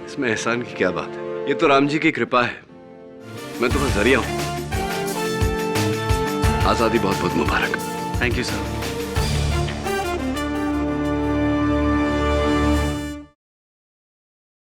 इसमें एहसान की क्या बात है। ये तो राम जी की कृपा है। मैं तुम्हारा जरिया हूं। आजादी बहुत बहुत मुबारक। Thank you sir.